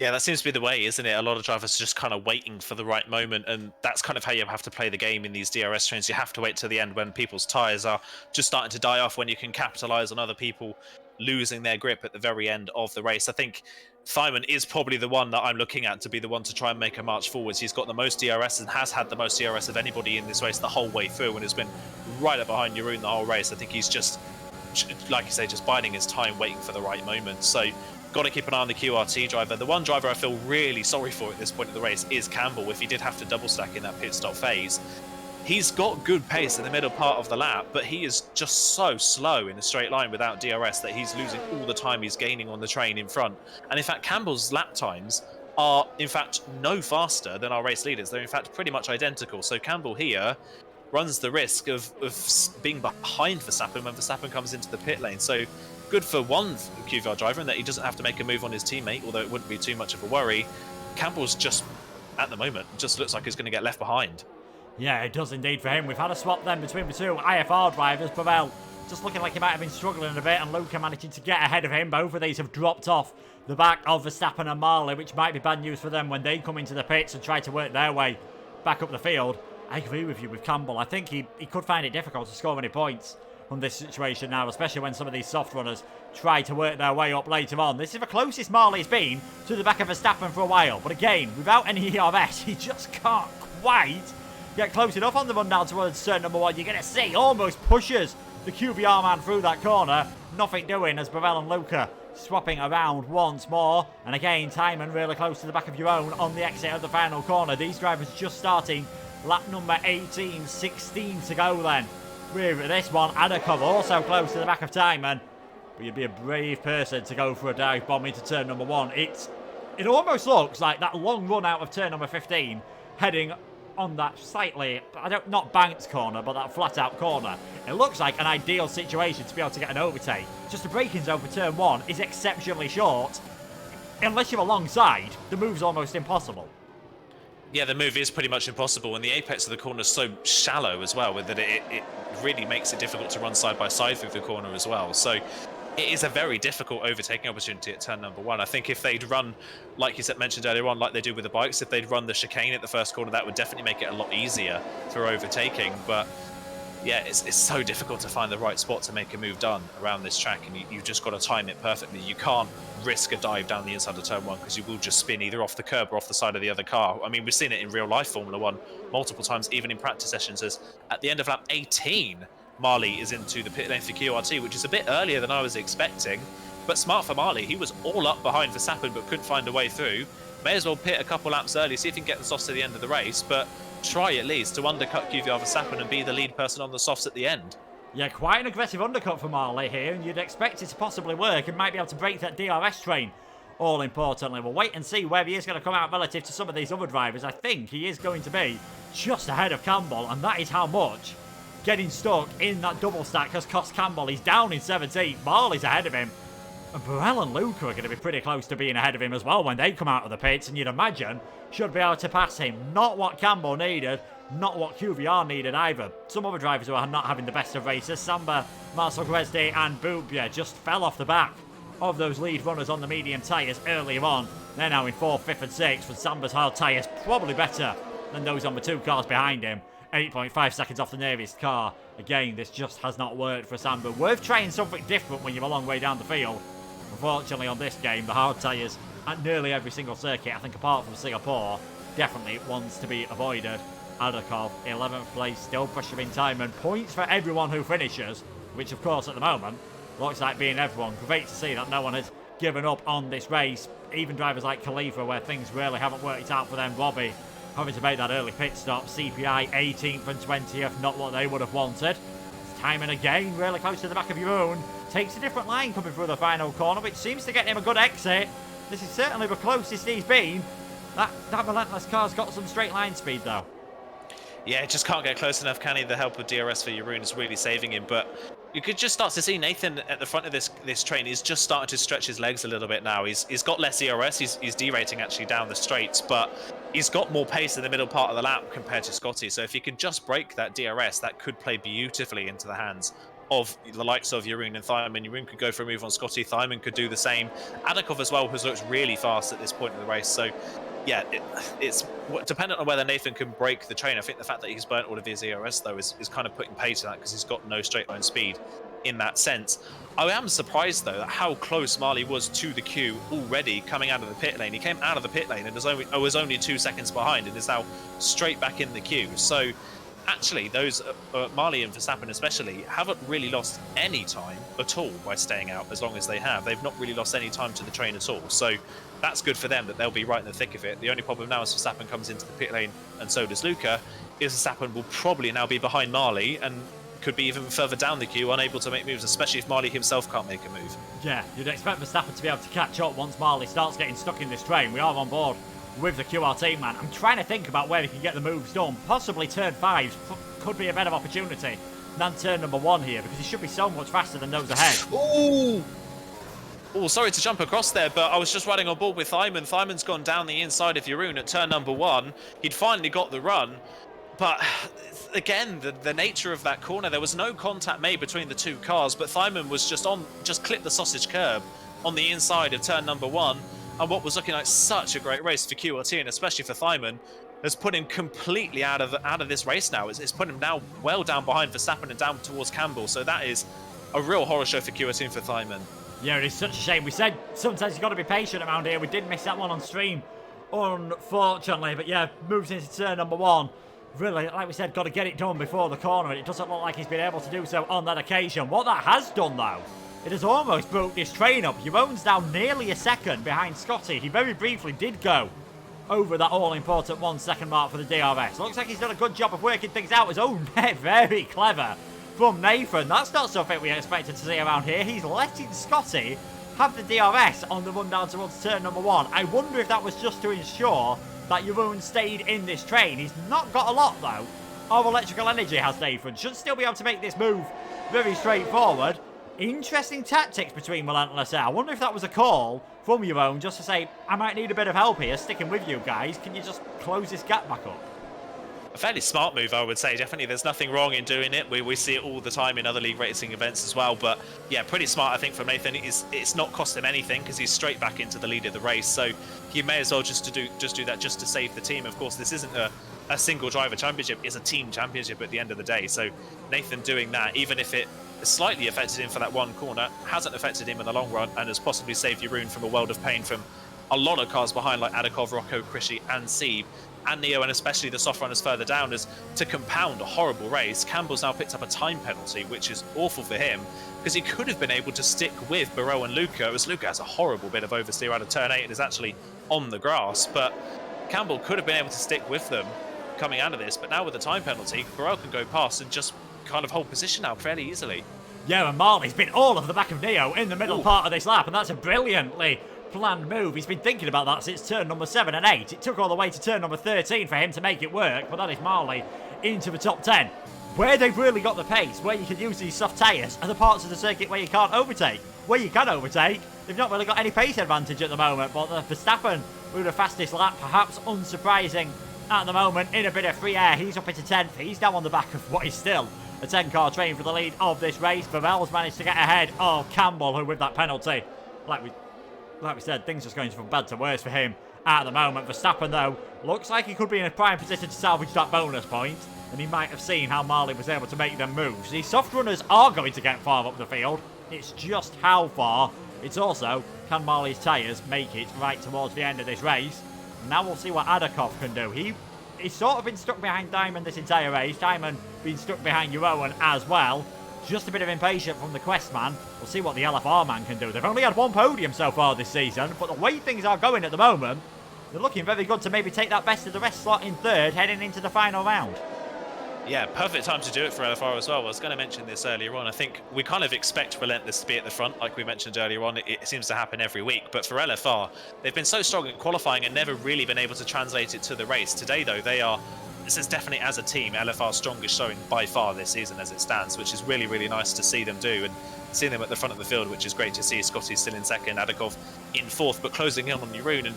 Yeah, that seems to be the way, isn't it? A lot of drivers are just kind of waiting for the right moment, and that's kind of how you have to play the game in these DRS trains. You have to wait till the end when people's tyres are just starting to die off, when you can capitalise on other people losing their grip at the very end of the race. I think Simon is probably the one that I'm looking at to be the one to try and make a march forwards. He's got the most DRS and has had the most DRS of anybody in this race the whole way through, and has been right up behind Jeroen the whole race. I think he's just, like you say, just biding his time, waiting for the right moment. So got to keep an eye on the QRT driver. The one driver I feel really sorry for at this point of the race is Campbell. If he did have to double stack in that pit stop phase, he's got good pace in the middle part of the lap, but he is just so slow in a straight line without DRS that he's losing all the time he's gaining on the train in front. And in fact, Campbell's lap times are in fact no faster than our race leaders. They're in fact pretty much identical. So Campbell here runs the risk of being behind Verstappen when Verstappen comes into the pit lane. So good for one QVR driver in that he doesn't have to make a move on his teammate, although it wouldn't be too much of a worry. Campbell's just, at the moment, just looks like he's going to get left behind. Yeah, it does indeed for him. We've had a swap then between the two IFR drivers. Pavel just looking like he might have been struggling a bit, and Luca managing to get ahead of him. Both of these have dropped off the back of Verstappen and Marley, which might be bad news for them when they come into the pits and try to work their way back up the field. I agree with you with Campbell. I think he could find it difficult to score any points on this situation now, especially when some of these soft runners try to work their way up later on. This is the closest Marley's been to the back of Verstappen for a while, but again, without any ERS, he just can't quite get close enough on the run down towards turn number 1. You're going to see almost pushes the QVR man through that corner. Nothing doing as Pavel and Luca swapping around once more. And again, Timon really close to the back of your own on the exit of the final corner. These drivers just starting lap number 18, 16 to go then. With this one, Adakov also close to the back of Timon. But you'd be a brave person to go for a dive bomb into turn number 1. It almost looks like that long run out of turn number 15 heading on that slightly, not banked corner, but that flat out corner. It looks like an ideal situation to be able to get an overtake. Just the break-in zone for turn 1 is exceptionally short. Unless you're alongside, the move's almost impossible. Yeah, the move is pretty much impossible, and the apex of the corner is so shallow as well, that it really makes it difficult to run side by side through the corner as well. So it is a very difficult overtaking opportunity at turn number 1. I think if they'd run, like you mentioned earlier on, like they do with the bikes, if they'd run the chicane at the first corner, that would definitely make it a lot easier for overtaking. But yeah, it's so difficult to find the right spot to make a move done around this track, and you've just got to time it perfectly. You can't risk a dive down the inside of turn 1 because you will just spin either off the curb or off the side of the other car. I mean, we've seen it in real life Formula 1 multiple times, even in practice sessions, as at the end of lap 18, Marley is into the pit lane for QRT, which is a bit earlier than I was expecting. But smart for Marley, he was all up behind Verstappen but couldn't find a way through. May as well pit a couple laps early, see if he can get the softs to the end of the race, but try at least to undercut QVR Verstappen and be the lead person on the softs at the end. Yeah, quite an aggressive undercut for Marley here, and you'd expect it to possibly work and might be able to break that DRS train. All importantly, we'll wait and see where he is going to come out relative to some of these other drivers. I think he is going to be just ahead of Campbell, and that is how much getting stuck in that double stack has cost Campbell. He's down in 17th. Marley's ahead of him. And Burrell and Luca are going to be pretty close to being ahead of him as well when they come out of the pits, and you'd imagine should be able to pass him. Not what Campbell needed, not what QVR needed either. Some other drivers who are not having the best of races, Samba, Marcel Grezdi and Bubia, just fell off the back of those lead runners on the medium tyres earlier on. They're now in 4th, 5th and 6th, with Samba's hard tyres probably better than those on the 2 cars behind him. 8.5 seconds off the nearest car. Again, this just has not worked for Samba. Worth trying something different when you're a long way down the field. Unfortunately, on this game, the hard tyres at nearly every single circuit, I think apart from Singapore, definitely ones to be avoided. Adakov, 11th place, still pressuring time, and points for everyone who finishes, which of course at the moment looks like being everyone. Great to see that no one has given up on this race. Even drivers like Khalifa, where things really haven't worked out for them. Robbie having to make that early pit stop. CPI 18th and 20th, not what they would have wanted. Timon again, really close to the back of your own. Takes a different line coming through the final corner, which seems to get him a good exit. This is certainly the closest he's been. That relentless car's got some straight line speed though. Yeah, just can't get close enough, can he? The help of DRS for Jeroen is really saving him, but you could just start to see Nathan at the front of this train. He's just starting to stretch his legs a little bit now. He's got less ERS. He's derating actually down the straights, but he's got more pace in the middle part of the lap compared to Scotty. So if he can just break that DRS, that could play beautifully into the hands of the likes of Jeroen and Thymon. Jeroen could go for a move on Scotty. Thymon could do the same. Adakov as well has looked really fast at this point in the race. So yeah, it's dependent on whether Nathan can break the train. I think the fact that he's burnt all of his ERS though is kind of putting pay to that, because he's got no straight line speed in that sense. I am surprised though at how close Marley was to the queue already coming out of the pit lane. He came out of the pit lane and was only 2 seconds behind and is now straight back in the queue. So actually, those Marley and Verstappen especially haven't really lost any time at all by staying out as long as they have. They've not really lost any time to the train at all. So that's good for them that they'll be right in the thick of it. The only problem now is Verstappen comes into the pit lane and so does Luca, is Verstappen will probably now be behind Marley and could be even further down the queue, unable to make moves, especially if Marley himself can't make a move. Yeah, you'd expect Verstappen to be able to catch up once Marley starts getting stuck in this train. We are on board with the QRT, man. I'm trying to think about where he can get the moves done. Possibly turn 5 could be a better opportunity than turn number 1 here, because he should be so much faster than those ahead. Ooh! Oh, sorry to jump across there, but I was just riding on board with Thyman. Thyman's gone down the inside of Jeroen at turn number 1. He'd finally got the run, but again, the nature of that corner, there was no contact made between the two cars, but Thyman was just clipped the sausage curb on the inside of turn number 1, and what was looking like such a great race for QRT, and especially for Thyman, has put him completely out of this race now. It's put him now well down behind Verstappen and down towards Campbell, so that is a real horror show for QRT and for Thyman. Yeah, it is such a shame. We said sometimes you've got to be patient around here. We did miss that one on stream, unfortunately. But yeah, moves into turn number 1. Really, like we said, got to get it done before the corner. And it doesn't look like he's been able to do so on that occasion. What that has done, though, it has almost broke this train up. Jeroen's down nearly a second behind Scotty. He very briefly did go over that all-important 1 second mark for the DRS. Looks like he's done a good job of working things out his own net. Very clever from Nathan. That's not something we expected to see around here. He's letting Scotty have the DRS on the run down towards turn number 1. I wonder if that was just to ensure that Jeroen stayed in this train. He's not got a lot, though, of electrical energy, has Nathan. Should still be able to make this move very straightforward. Interesting tactics between Relentless there. I wonder if that was a call from Jeroen just to say, I might need a bit of help here, sticking with you guys. Can you just close this gap back up? A fairly smart move, I would say. Definitely, there's nothing wrong in doing it. We see it all the time in other league racing events as well. But yeah, pretty smart, I think, from Nathan. It's not cost him anything because he's straight back into the lead of the race. So he may as well just do that just to save the team. Of course, this isn't a single driver championship; it's a team championship at the end of the day. So Nathan doing that, even if it slightly affected him for that one corner, hasn't affected him in the long run, and has possibly saved Jeroen from a world of pain from a lot of cars behind, like Adakov, Rocco, Krishy, and Sieb. And Neo, and especially the soft runners further down, as to compound a horrible race, Campbell's now picked up a time penalty, which is awful for him, because he could have been able to stick with Barreau and Luca, as Luca has a horrible bit of oversteer out of turn 8 and is actually on the grass, but Campbell could have been able to stick with them coming out of this, but now with the time penalty, Barreau can go past and just kind of hold position now fairly easily. Yeah, and Marley's been all over the back of Neo in the middle part of this lap, and that's a brilliantly planned move. He's been thinking about that since turn number 7 and 8. It took all the way to turn number 13 for him to make it work, but that is Marley into the top 10. Where they've really got the pace, where you can use these soft tyres, are the parts of the circuit where you can't overtake. Where you can overtake, they've not really got any pace advantage at the moment, but the Verstappen with the fastest lap, perhaps unsurprising at the moment, in a bit of free air. He's up into 10th. He's now on the back of what is still a 10-car train for the lead of this race. Pavel's managed to get ahead of Campbell, who with that penalty, like we said, things just going from bad to worse for him at the moment. Verstappen, though, looks like he could be in a prime position to salvage that bonus point, and he might have seen how Marley was able to make them moves. These soft runners are going to get far up the field. It's just how far. It's also, can Marley's tyres make it right towards the end of this race? Now we'll see what Adakov can do. He's sort of been stuck behind Diamond this entire race. Diamond been stuck behind Jeroen as well. Just a bit of impatience from the Quest man. We'll see what the LFR man can do. They've only had one podium so far this season, but the way things are going at the moment, they're looking very good to maybe take that best of the rest slot in 3rd, heading into the final round. Yeah, perfect time to do it for LFR as well. I was going to mention this earlier on. I think we kind of expect Relentless to be at the front, like we mentioned earlier on. It seems to happen every week. But for LFR, they've been so strong at qualifying and never really been able to translate it to the race. Today, though, this is definitely, as a team, LFR's strongest showing by far this season as it stands, which is really, really nice to see them do. And seeing them at the front of the field, which is great to see. Scotty's still in 2nd, Adakov in 4th, but closing in on Jeroen. And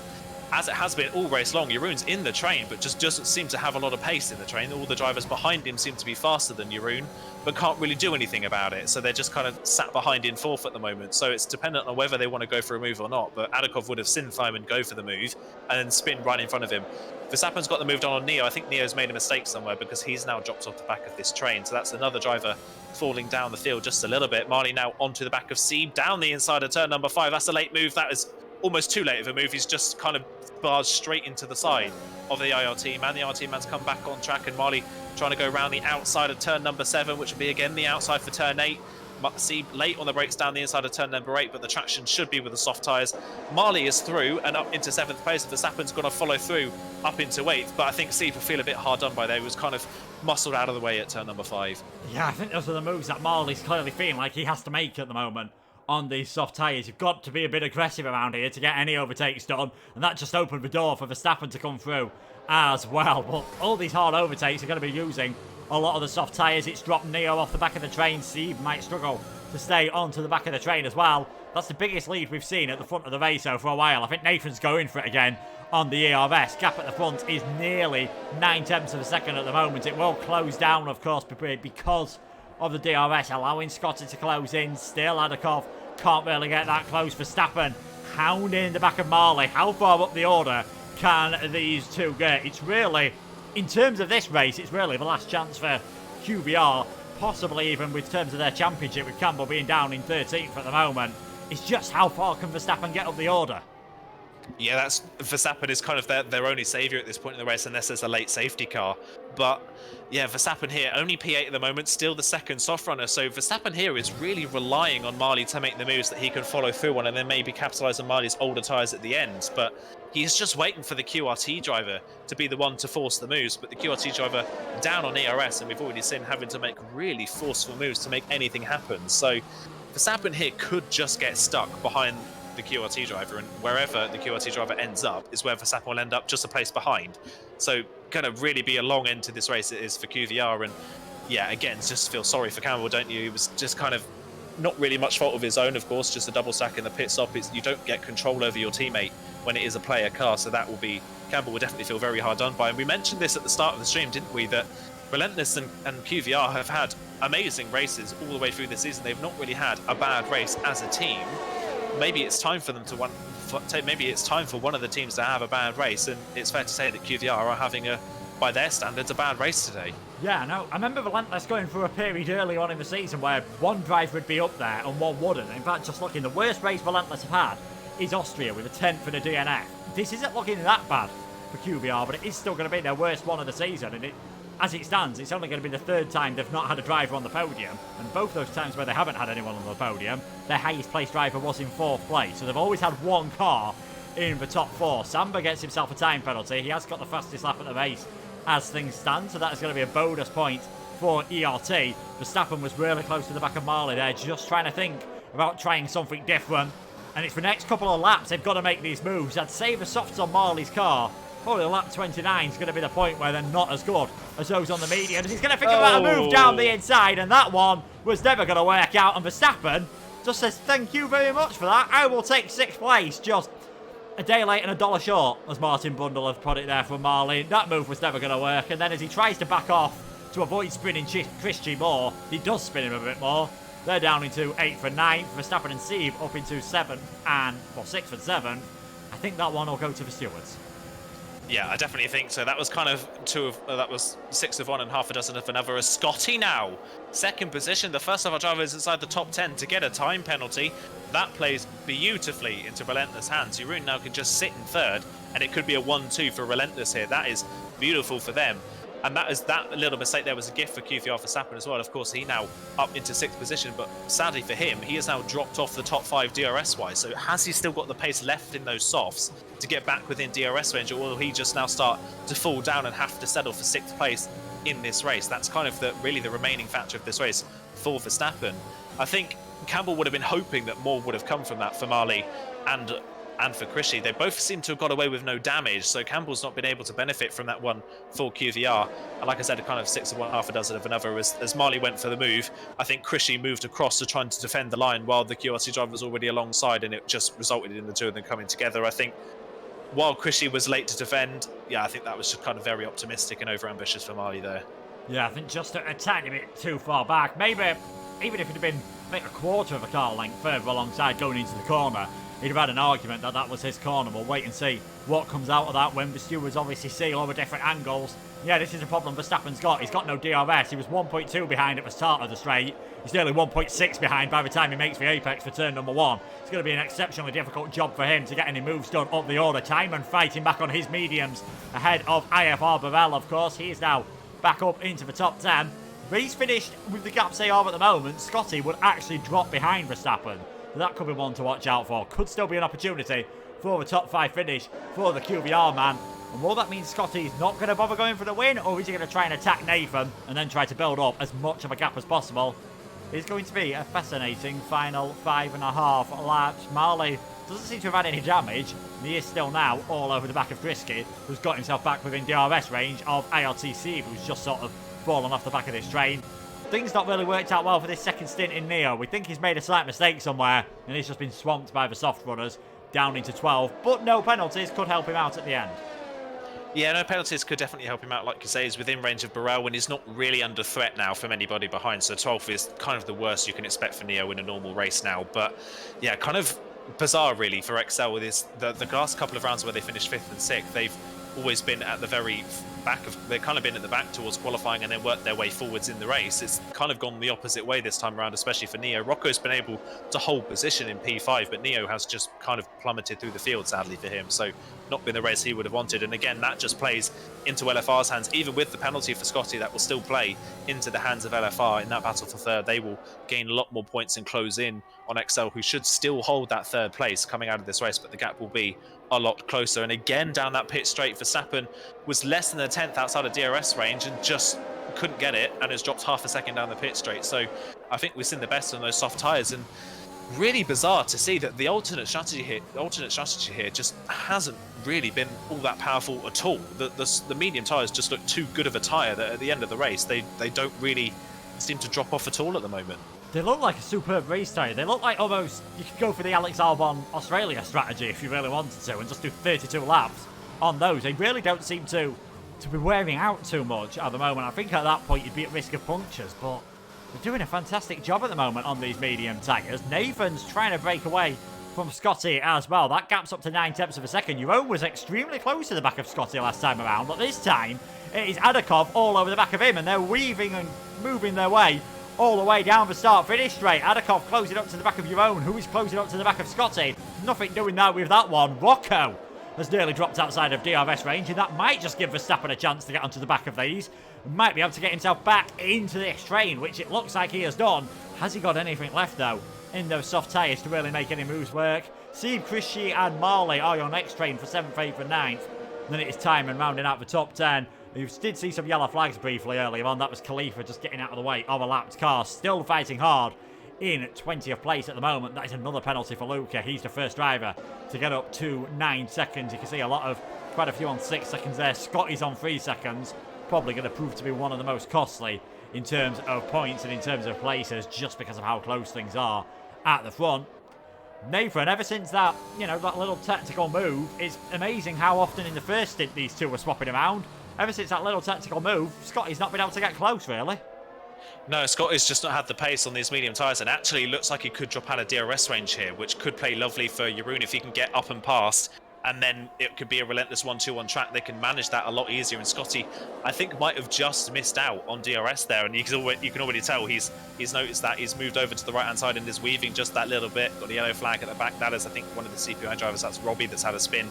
as it has been all race long, Jeroen's in the train, but just doesn't seem to have a lot of pace in the train. All the drivers behind him seem to be faster than Jeroen, but can't really do anything about it. So they're just kind of sat behind in 4th at the moment. So it's dependent on whether they want to go for a move or not. But Adakov would have seen Thyman go for the move and then spin right in front of him. Verstappen's got the move done on Neo. I think Neo's made a mistake somewhere because he's now dropped off the back of this train. So that's another driver falling down the field just a little bit. Marley now onto the back of Sieb, down the inside of turn number 5. That's a late move. That is almost too late of a move. He's just kind of barged straight into the side of the IR team, and the IR team man's come back on track, and Marley trying to go around the outside of turn number 7, which will be again the outside for turn 8. See late on the brakes down the inside of turn number 8, but the traction should be with the soft tyres. Marley is through and up into 7th place. Verstappen's going to follow through up into 8th, but I think Steve will feel a bit hard done by there. He was kind of muscled out of the way at turn number 5. Yeah, I think those are the moves that Marley's clearly feeling like he has to make at the moment on these soft tyres. You've got to be a bit aggressive around here to get any overtakes done, and that just opened the door for Verstappen to come through as well. But all these hard overtakes are going to be using a lot of the soft tyres. It's dropped Neo off the back of the train. Steve might struggle to stay onto the back of the train as well. That's the biggest lead we've seen at the front of the race for a while. I think Nathan's going for it again on the ERS. Gap at the front is nearly 9/10 of a second at the moment. It will close down, of course, because of the DRS, allowing Scotty to close in. Still Adakov can't really get that close. Verstappen hounding the back of Marley. How far up the order can these two get? It's really, in terms of this race, it's really the last chance for QVR, possibly even with terms of their championship, with Campbell being down in 13th at the moment. It's just how far can Verstappen get up the order? Yeah, that's Verstappen is kind of their only saviour at this point in the race, unless there's a late safety car. But yeah, Verstappen here, only P8 at the moment, still the second soft runner. So Verstappen here is really relying on Marley to make the moves that he can follow through on, and then maybe capitalise on Marley's older tyres at the end. But he's just waiting for the QRT driver to be the one to force the moves. But the QRT driver down on ERS, and we've already seen having to make really forceful moves to make anything happen. So Verstappen here could just get stuck behind the QRT driver, and wherever the QRT driver ends up is where Verstappen will end up, just a place behind. So going to really be a long end to this race it is for QVR. And yeah, again, just feel sorry for Campbell, don't you? It was just kind of not really much fault of his own, of course, just a double stack in the pit stop. You don't get control over your teammate when it is a player car, so that will be, Campbell will definitely feel very hard done by. And we mentioned this at the start of the stream, didn't we, that Relentless and QVR have had amazing races all the way through the season. They've not really had a bad race as a team. Maybe it's time for them to maybe it's time for one of the teams to have a bad race, and it's fair to say that QVR are having by their standards, a bad race today. Yeah, no, I remember Relentless going through a period early on in the season where one driver would be up there and one wouldn't. In fact, just looking, the worst race Relentless have had is Austria with a 10th for the DNF. This isn't looking that bad for QVR, but it is still going to be their worst one of the season, and as it stands, it's only going to be the third time they've not had a driver on the podium, and both those times where they haven't had anyone on the podium, their highest placed driver was in 4th place, so they've always had one car in the top 4. Samba gets himself a time penalty. He has got the fastest lap at the race as things stand, so that is going to be a bonus point for ERT. Verstappen was really close to the back of Marley there, just trying to think about trying something different, and it's the next couple of laps they've got to make these moves. I'd say the softs on Marley's car, probably lap 29 is going to be the point where they're not as good as those on the medium. He's going to think about a move down the inside, and that one was never going to work out. And Verstappen just says, thank you very much for that. I will take 6th place. Just a day late and a dollar short, as Martin Bundle have put it there from Marley. That move was never going to work. And then as he tries to back off to avoid spinning Christie more, he does spin him a bit more. They're down into 8th and 9th. Verstappen and Steve up into 7th and, 6th and 7th. I think that one will go to the stewards. Yeah, I definitely think so. That was kind of that was 6 of one and half a dozen of another. As Scotty now, 2nd position, the first of our drivers inside the top 10 to get a time penalty. That plays beautifully into Relentless hands. Jeroen now can just sit in 3rd, and it could be a 1-2 for Relentless here. That is beautiful for them. And that little mistake there was a gift for QVR for Verstappen as well. Of course, he now up into 6th position, but sadly for him, he has now dropped off the top 5 DRS-wise. So has he still got the pace left in those softs to get back within DRS range, or will he just now start to fall down and have to settle for 6th place in this race? That's kind of really the remaining factor of this race for Verstappen. I think Campbell would have been hoping that more would have come from that for Marley and for Christie. They both seem to have got away with no damage, so Campbell's not been able to benefit from that one for QVR. And like I said, a kind of 6 of one, half a dozen of another. As Marley went for the move, I think Christie moved across to trying to defend the line while the QRT driver was already alongside, and it just resulted in the two of them coming together. I think while Christie was late to defend, yeah, I think that was just kind of very optimistic and overambitious for Marley there. Yeah, I think just a tiny bit too far back. Maybe even if it had been a quarter of a car length further alongside going into the corner, he'd have had an argument that that was his corner. We'll wait and see what comes out of that when the stewards obviously see all the different angles Yeah, this is a problem Verstappen's got. He's got no DRS. He was 1.2 behind at the start of the straight. He's nearly 1.6 behind by the time he makes the apex for turn number 1. It's going to be an exceptionally difficult job for him to get any moves done up the order. Timon fighting back on his mediums ahead of IFR Burrell, of course. He is now back up into the top 10. But he's finished with the gaps they are at the moment. Scotty would actually drop behind Verstappen. That could be one to watch out for. Could still be an opportunity for the top 5 finish for the QVR man. And will that mean Scotty's not going to bother going for the win, or is he going to try and attack Nathan and then try to build up as much of a gap as possible? It's going to be a fascinating final 5.5 laps. Marley doesn't seem to have had any damage, and he is still now all over the back of Drisky, who's got himself back within DRS range of IRTC, who's just sort of fallen off the back of this train. Things not really worked out well for this second stint in Neo. We think he's made a slight mistake somewhere, and he's just been swamped by the soft runners down into 12, but no penalties could help him out at the end. Yeah, no penalties could definitely help him out. Like you say, he's within range of Burrell when he's not really under threat now from anybody behind. So 12th is kind of the worst you can expect for Neo in a normal race now. But yeah, kind of bizarre really for Excel with his the last couple of rounds where they finished 5th and 6th. They've always been at the very back of, they've kind of been at the back towards qualifying and then worked their way forwards in the race. It's kind of gone the opposite way this time around, especially for Neo. Rocco's been able to hold position in P5, but Neo has just kind of plummeted through the field, sadly for him. So not been the race he would have wanted. And again, that just plays into LFR's hands. Even with the penalty for Scotty, that will still play into the hands of LFR in that battle for third. They will gain a lot more points and close in on XL, who should still hold that third place coming out of this race, but the gap will be a lot closer. And again, down that pit straight, Verstappen was less than a 10th outside of DRS range and just couldn't get it, and has dropped half a second down the pit straight. So I think we've seen the best on those soft tyres, and really bizarre to see that the alternate strategy here just hasn't really been all that powerful at all. The medium tyres just look too good of a tyre that at the end of the race they don't really seem to drop off at all at the moment. They look like a superb race tyre. They look like almost you could go for the Alex Albon Australia strategy if you really wanted to and just do 32 laps on those. They really don't seem to be wearing out too much at the moment. I think at that point you'd be at risk of punctures, but they're doing a fantastic job at the moment on these medium tyres. Nathan's trying to break away from Scotty as well. That gap's up to 9/10 of a second. Jeroen was extremely close to the back of Scotty last time around, but this time it is Adakov all over the back of him, and they're weaving and moving their way all the way down the start-finish straight. Adakov closing up to the back of Jeroen, who is closing up to the back of Scotty. Nothing doing that with that one. Rocco has nearly dropped outside of DRS range, and that might just give Verstappen a chance to get onto the back of these. Might be able to get himself back into this train, which it looks like he has done. Has he got anything left, though, in those soft tyres to really make any moves work? Steve, Christie and Marley are your next train for 7th, 8th and 9th. Then it is Timon rounding out the top 10. You did see some yellow flags briefly earlier on. That was Khalifa just getting out of the way of a lapped car. Still fighting hard in 20th place at the moment. That is another penalty for Luca. He's the first driver to get up to 9 seconds. You can see quite a few on 6 seconds there. Scotty's on 3 seconds. Probably going to prove to be one of the most costly in terms of points and in terms of places, just because of how close things are at the front. Nathan, ever since that, that little tactical move, it's amazing how often in the first stint these two were swapping around. Ever since that little tactical move, Scotty's not been able to get close, really. No, Scotty's just not had the pace on these medium tyres, and actually looks like he could drop out of DRS range here, which could play lovely for Jeroen if he can get up and past. And then it could be a relentless 1-2 on track. They can manage that a lot easier. And Scotty, I think, might have just missed out on DRS there. And you can already tell he's noticed that. He's moved over to the right-hand side and is weaving just that little bit. Got a yellow flag at the back. That is, I think, one of the CPI drivers. That's Robbie that's had a spin.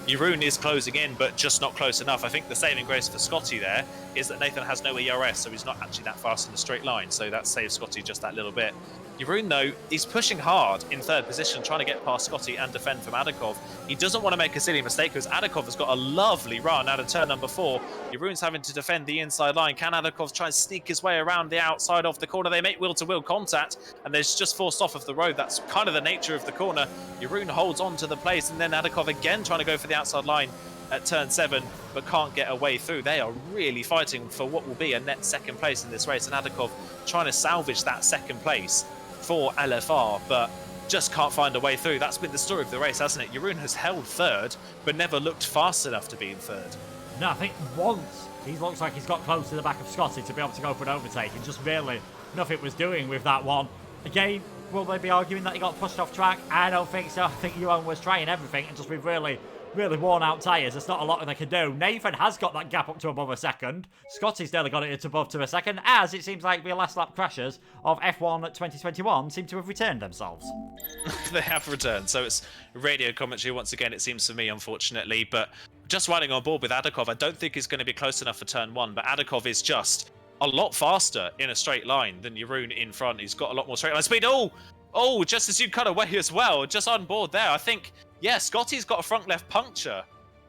Jeroen is closing in, but just not close enough. I think the saving grace for Scotty there is that Nathan has no ERS, so he's not actually that fast in the straight line. So that saves Scotty just that little bit. Jeroen, though, he's pushing hard in third position, trying to get past Scotty and defend from Adakov. He doesn't want to make a silly mistake because Adakov has got a lovely run out of turn number 4. Jeroen's having to defend the inside line. Can Adakov try and sneak his way around the outside of the corner? They make wheel-to-wheel contact, and they're just forced off of the road. That's kind of the nature of the corner. Jeroen holds on to the place, and then Adakov again trying to go for the outside line at turn 7, but can't get away through. They are really fighting for what will be a net second place in this race, and Adakov trying to salvage that second place for LFR, but just can't find a way through. That's been the story of the race, hasn't it? Jeroen has held third, but never looked fast enough to be in third. No, I think once he looks like he's got close to the back of Scotty to be able to go for an overtake, and just really nothing was doing with that one. Again, will they be arguing that he got pushed off track? I don't think so. I think Jeroen was trying everything, and just with really really worn out tyres. There's not a lot they can do. Nathan has got that gap up to above a second. Scotty's nearly got it above to a second, as it seems like the last lap crashers of F1 2021 seem to have returned themselves. They have returned, so it's radio commentary once again, it seems to me, unfortunately. But just riding on board with Adakov, I don't think he's going to be close enough for turn 1, but Adakov is just a lot faster in a straight line than Jeroen in front. He's got a lot more straight line speed. Oh, just as you cut away as well, just on board there. I think, yeah, Scotty's got a front left puncture.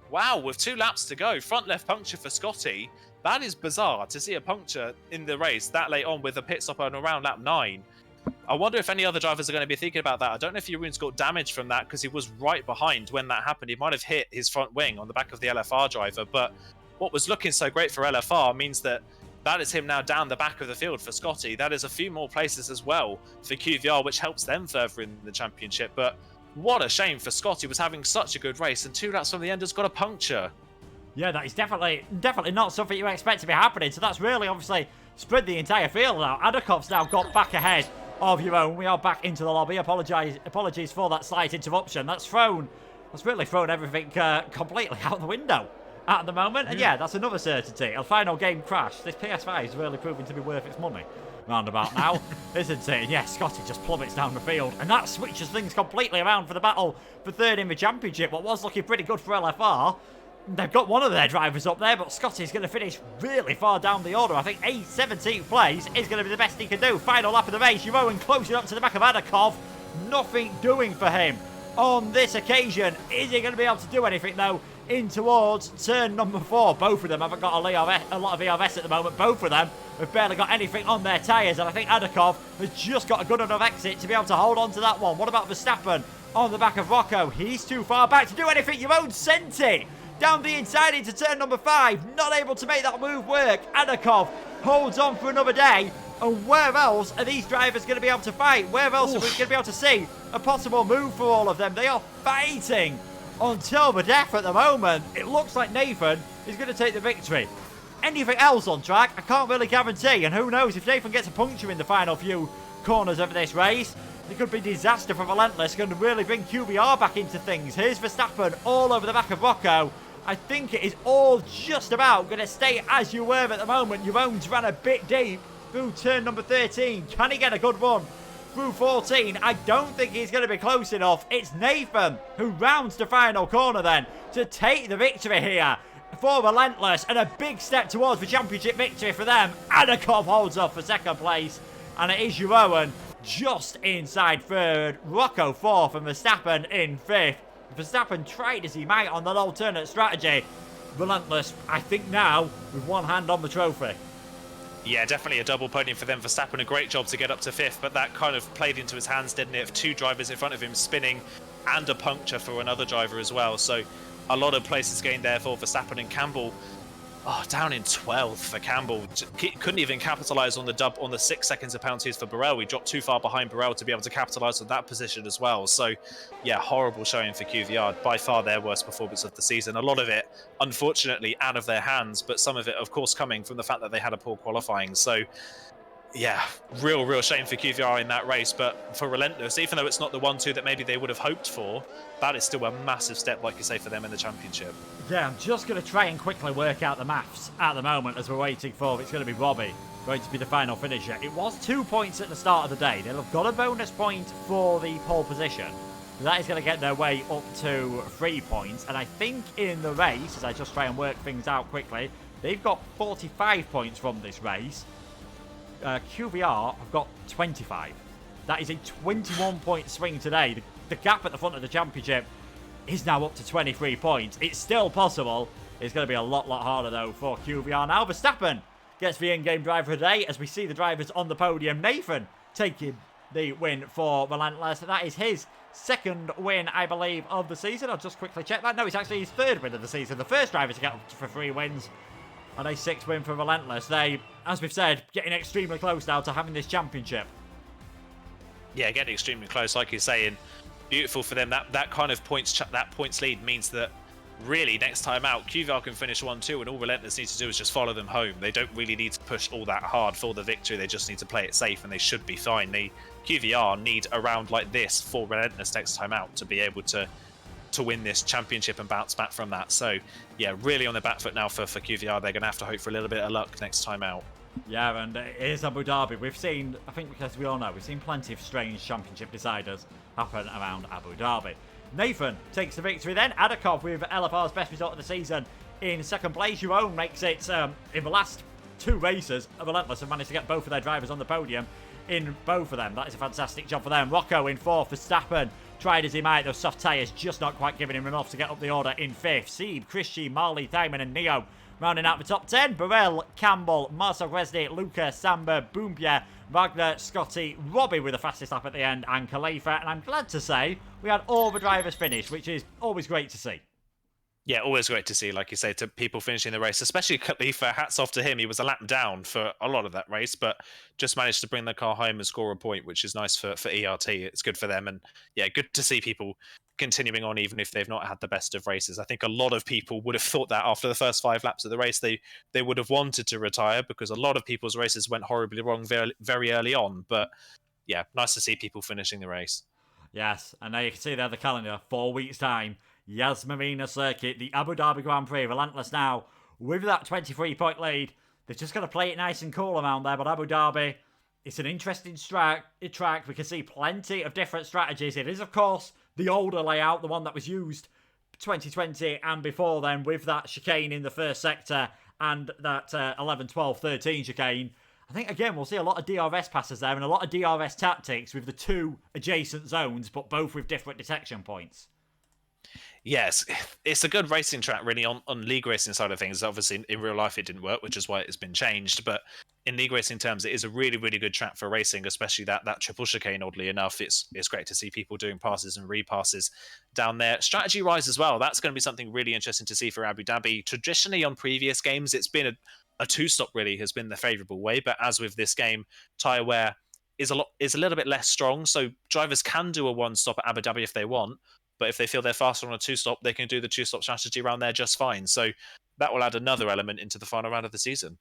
Wow, with 2 laps to go, front left puncture for Scotty. That is bizarre to see a puncture in the race that late on with a pit stop on around lap 9. I wonder if any other drivers are going to be thinking about that. I don't know if Jeroen's got damage from that because he was right behind when that happened. He might have hit his front wing on the back of the LFR driver, but what was looking so great for LFR means that is him now down the back of the field for Scotty. That is a few more places as well for QVR, which helps them further in the championship. But what a shame for Scotty, was having such a good race, and 2 laps from the end has got a puncture. Yeah, that is definitely not something you expect to be happening. So that's really obviously spread the entire field out. Adakov's now got back ahead of Jeroen. We are back into the lobby. Apologies for that slight interruption. That's really thrown everything completely out the window at the moment. And yeah, that's another certainty. A final game crash. This PS5 is really proving to be worth its money roundabout now, isn't it? Yeah, Scotty just plummets down the field, and that switches things completely around for the battle for third in the championship. What was looking pretty good for LFR. They've got one of their drivers up there, but Scotty's going to finish really far down the order. I think 17th place is going to be the best he can do. Final lap of the race, Jeroen closing up to the back of Adakov. Nothing doing for him on this occasion. Is he going to be able to do anything, though, in towards turn number 4? Both of them haven't got a lot of ERS at the moment. Both of them have barely got anything on their tyres, and I think Adakov has just got a good enough exit to be able to hold on to that one. What about Verstappen on the back of Rocco? He's too far back to do anything. Jeroen sent it down the inside into turn number 5. Not able to make that move work. Adakov holds on for another day. And where else are these drivers going to be able to fight? Where else are we going to be able to see a possible move for all of them? They are fighting until the death at the moment. It looks like Nathan is going to take the victory. Anything else on track, I can't really guarantee. And who knows, if Nathan gets a puncture in the final few corners of this race, it could be disaster for Relentless. Going to really bring QBR back into things. Here's Verstappen all over the back of Rocco. I think it is all just about going to stay as you were at the moment. Jeroen's ran a bit deep through turn number 13. Can he get a good run through 14? I don't think he's going to be close enough. It's Nathan who rounds the final corner then to take the victory here for Relentless, and a big step towards the championship victory for them. Adakov holds up for second place, and it is Jeroen just inside third, Rocco fourth, and Verstappen in fifth. Verstappen tried as he might on that alternate strategy. Relentless, I think now, with one hand on the trophy. Yeah, definitely a double podium for them. Verstappen, a great job to get up to 5th, but that kind of played into his hands, didn't it? 2 drivers in front of him spinning, and a puncture for another driver as well. So a lot of places gained there for Verstappen, and Campbell, down in 12th for Campbell. Couldn't even capitalise on the 6 seconds of penalties for Burrell. We dropped too far behind Burrell to be able to capitalise on that position as well. So, yeah, horrible showing for QVR. By far their worst performance of the season. A lot of it, unfortunately, out of their hands, but some of it, of course, coming from the fact that they had a poor qualifying. So, yeah, real shame for QVR in that race. But for Relentless, even though it's not the 1-2 that maybe they would have hoped for, that is still a massive step, like you say, for them in the championship. Yeah, I'm just going to try and quickly work out the maths at the moment as we're waiting for. It's going to be Robbie going to be the final finisher. It was 2 points at the start of the day. They'll have got a bonus point for the pole position. That is going to get their way up to 3 points. And I think in the race, as I just try and work things out quickly, they've got 45 points from this race. QVR have got 25. That is a 21-point swing today. The gap at the front of the championship is now up to 23 points. It's still possible. It's going to be a lot harder, though, for QVR now. Verstappen gets the in-game driver of the day as we see the drivers on the podium. Nathan taking the win for Relentless. That is his second win, I believe, of the season. I'll just quickly check that. No, it's actually his third win of the season. The first driver to get up for 3 wins and a 6th win for Relentless. They, as we've said, getting extremely close now to having this championship. Yeah, getting extremely close, like you're saying. Beautiful for them. That kind of points lead means that really next time out QVR can finish 1-2, and all Relentless needs to do is just follow them home. They don't really need to push all that hard for the victory. They just need to play it safe, and they should be fine. QVR need a round like this for Relentless next time out to be able to to win this championship and bounce back from that. So yeah, really on the back foot now for QVR. They're going to have to hope for a little bit of luck next time out. Yeah, and it is Abu Dhabi. We've seen, I think because we all know, we've seen plenty of strange championship deciders happen around Abu Dhabi. Nathan takes the victory then. Adakov with LFR's best result of the season in second place. Your own makes it in the last 2 races. Relentless have managed to get both of their drivers on the podium in both of them. That is a fantastic job for them. Rocco in 4th. Verstappen tried as he might. Those soft tyres just not quite giving him enough to get up the order in 5th. Sieb, Christie, Marley, Thyman and Neo rounding out the top 10. Burrell, Campbell, Marcel Gresdy, Luca, Samba, Boompierre, Wagner, Scotty, Robbie with the fastest lap at the end, and Khalifa. And I'm glad to say we had all the drivers finish, which is always great to see. Yeah, always great to see, like you say, to people finishing the race, especially Khalifa. Hats off to him. He was a lap down for a lot of that race, but just managed to bring the car home and score a point, which is nice for ERT. It's good for them. And yeah, good to see people continuing on, even if they've not had the best of races. I think a lot of people would have thought that after the first 5 laps of the race, they would have wanted to retire, because a lot of people's races went horribly wrong very, very early on. But yeah, nice to see people finishing the race. Yes, and now you can see there the calendar, 4 weeks' time. Yas Marina Circuit, the Abu Dhabi Grand Prix. Relentless now with that 23-point lead. They're just going to play it nice and cool around there, but Abu Dhabi, it's an interesting track. We can see plenty of different strategies. It is, of course, the older layout, the one that was used 2020 and before then, with that chicane in the first sector and that 11, 12, 13 chicane. I think, again, we'll see a lot of DRS passes there and a lot of DRS tactics with the 2 adjacent zones, but both with different detection points. Yes, it's a good racing track, really, on league racing side of things. Obviously, in real life, it didn't work, which is why it's been changed. But in league racing terms, it is a really, really good track for racing, especially that triple chicane, oddly enough. It's great to see people doing passes and repasses down there. Strategy-wise as well, that's going to be something really interesting to see for Abu Dhabi. Traditionally, on previous games, it's been a 2-stop, really, has been the favourable way. But as with this game, tyre wear is a little bit less strong. So drivers can do a 1-stop at Abu Dhabi if they want. But if they feel they're faster on a 2-stop, they can do the 2-stop strategy around there just fine. So that will add another element into the final round of the season.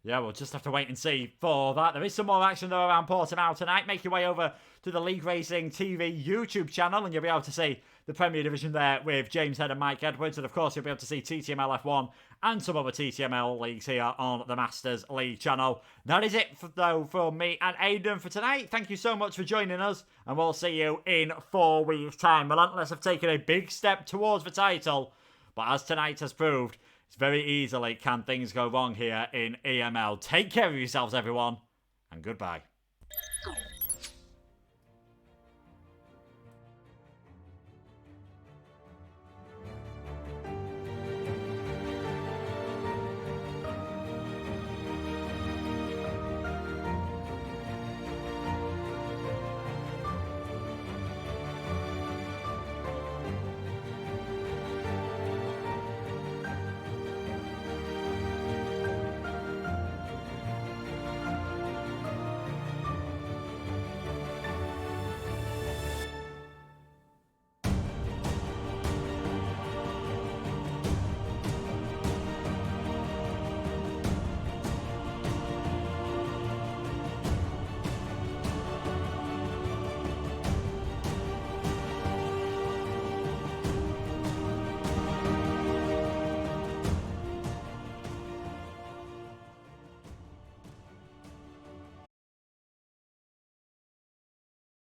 Yeah, we'll just have to wait and see for that. There is some more action, though, around Portimao tonight. Make your way over to the League Racing TV YouTube channel, and you'll be able to see the Premier Division there with James Head and Mike Edwards. And, of course, you'll be able to see TTML F1 and some other TTML leagues here on the Masters League channel. That is it, though, for me and Aidan for tonight. Thank you so much for joining us, and we'll see you in 4 weeks' time. Relentless have taken a big step towards the title, but as tonight has proved, it's very easily can things go wrong here in EML. Take care of yourselves, everyone, and goodbye.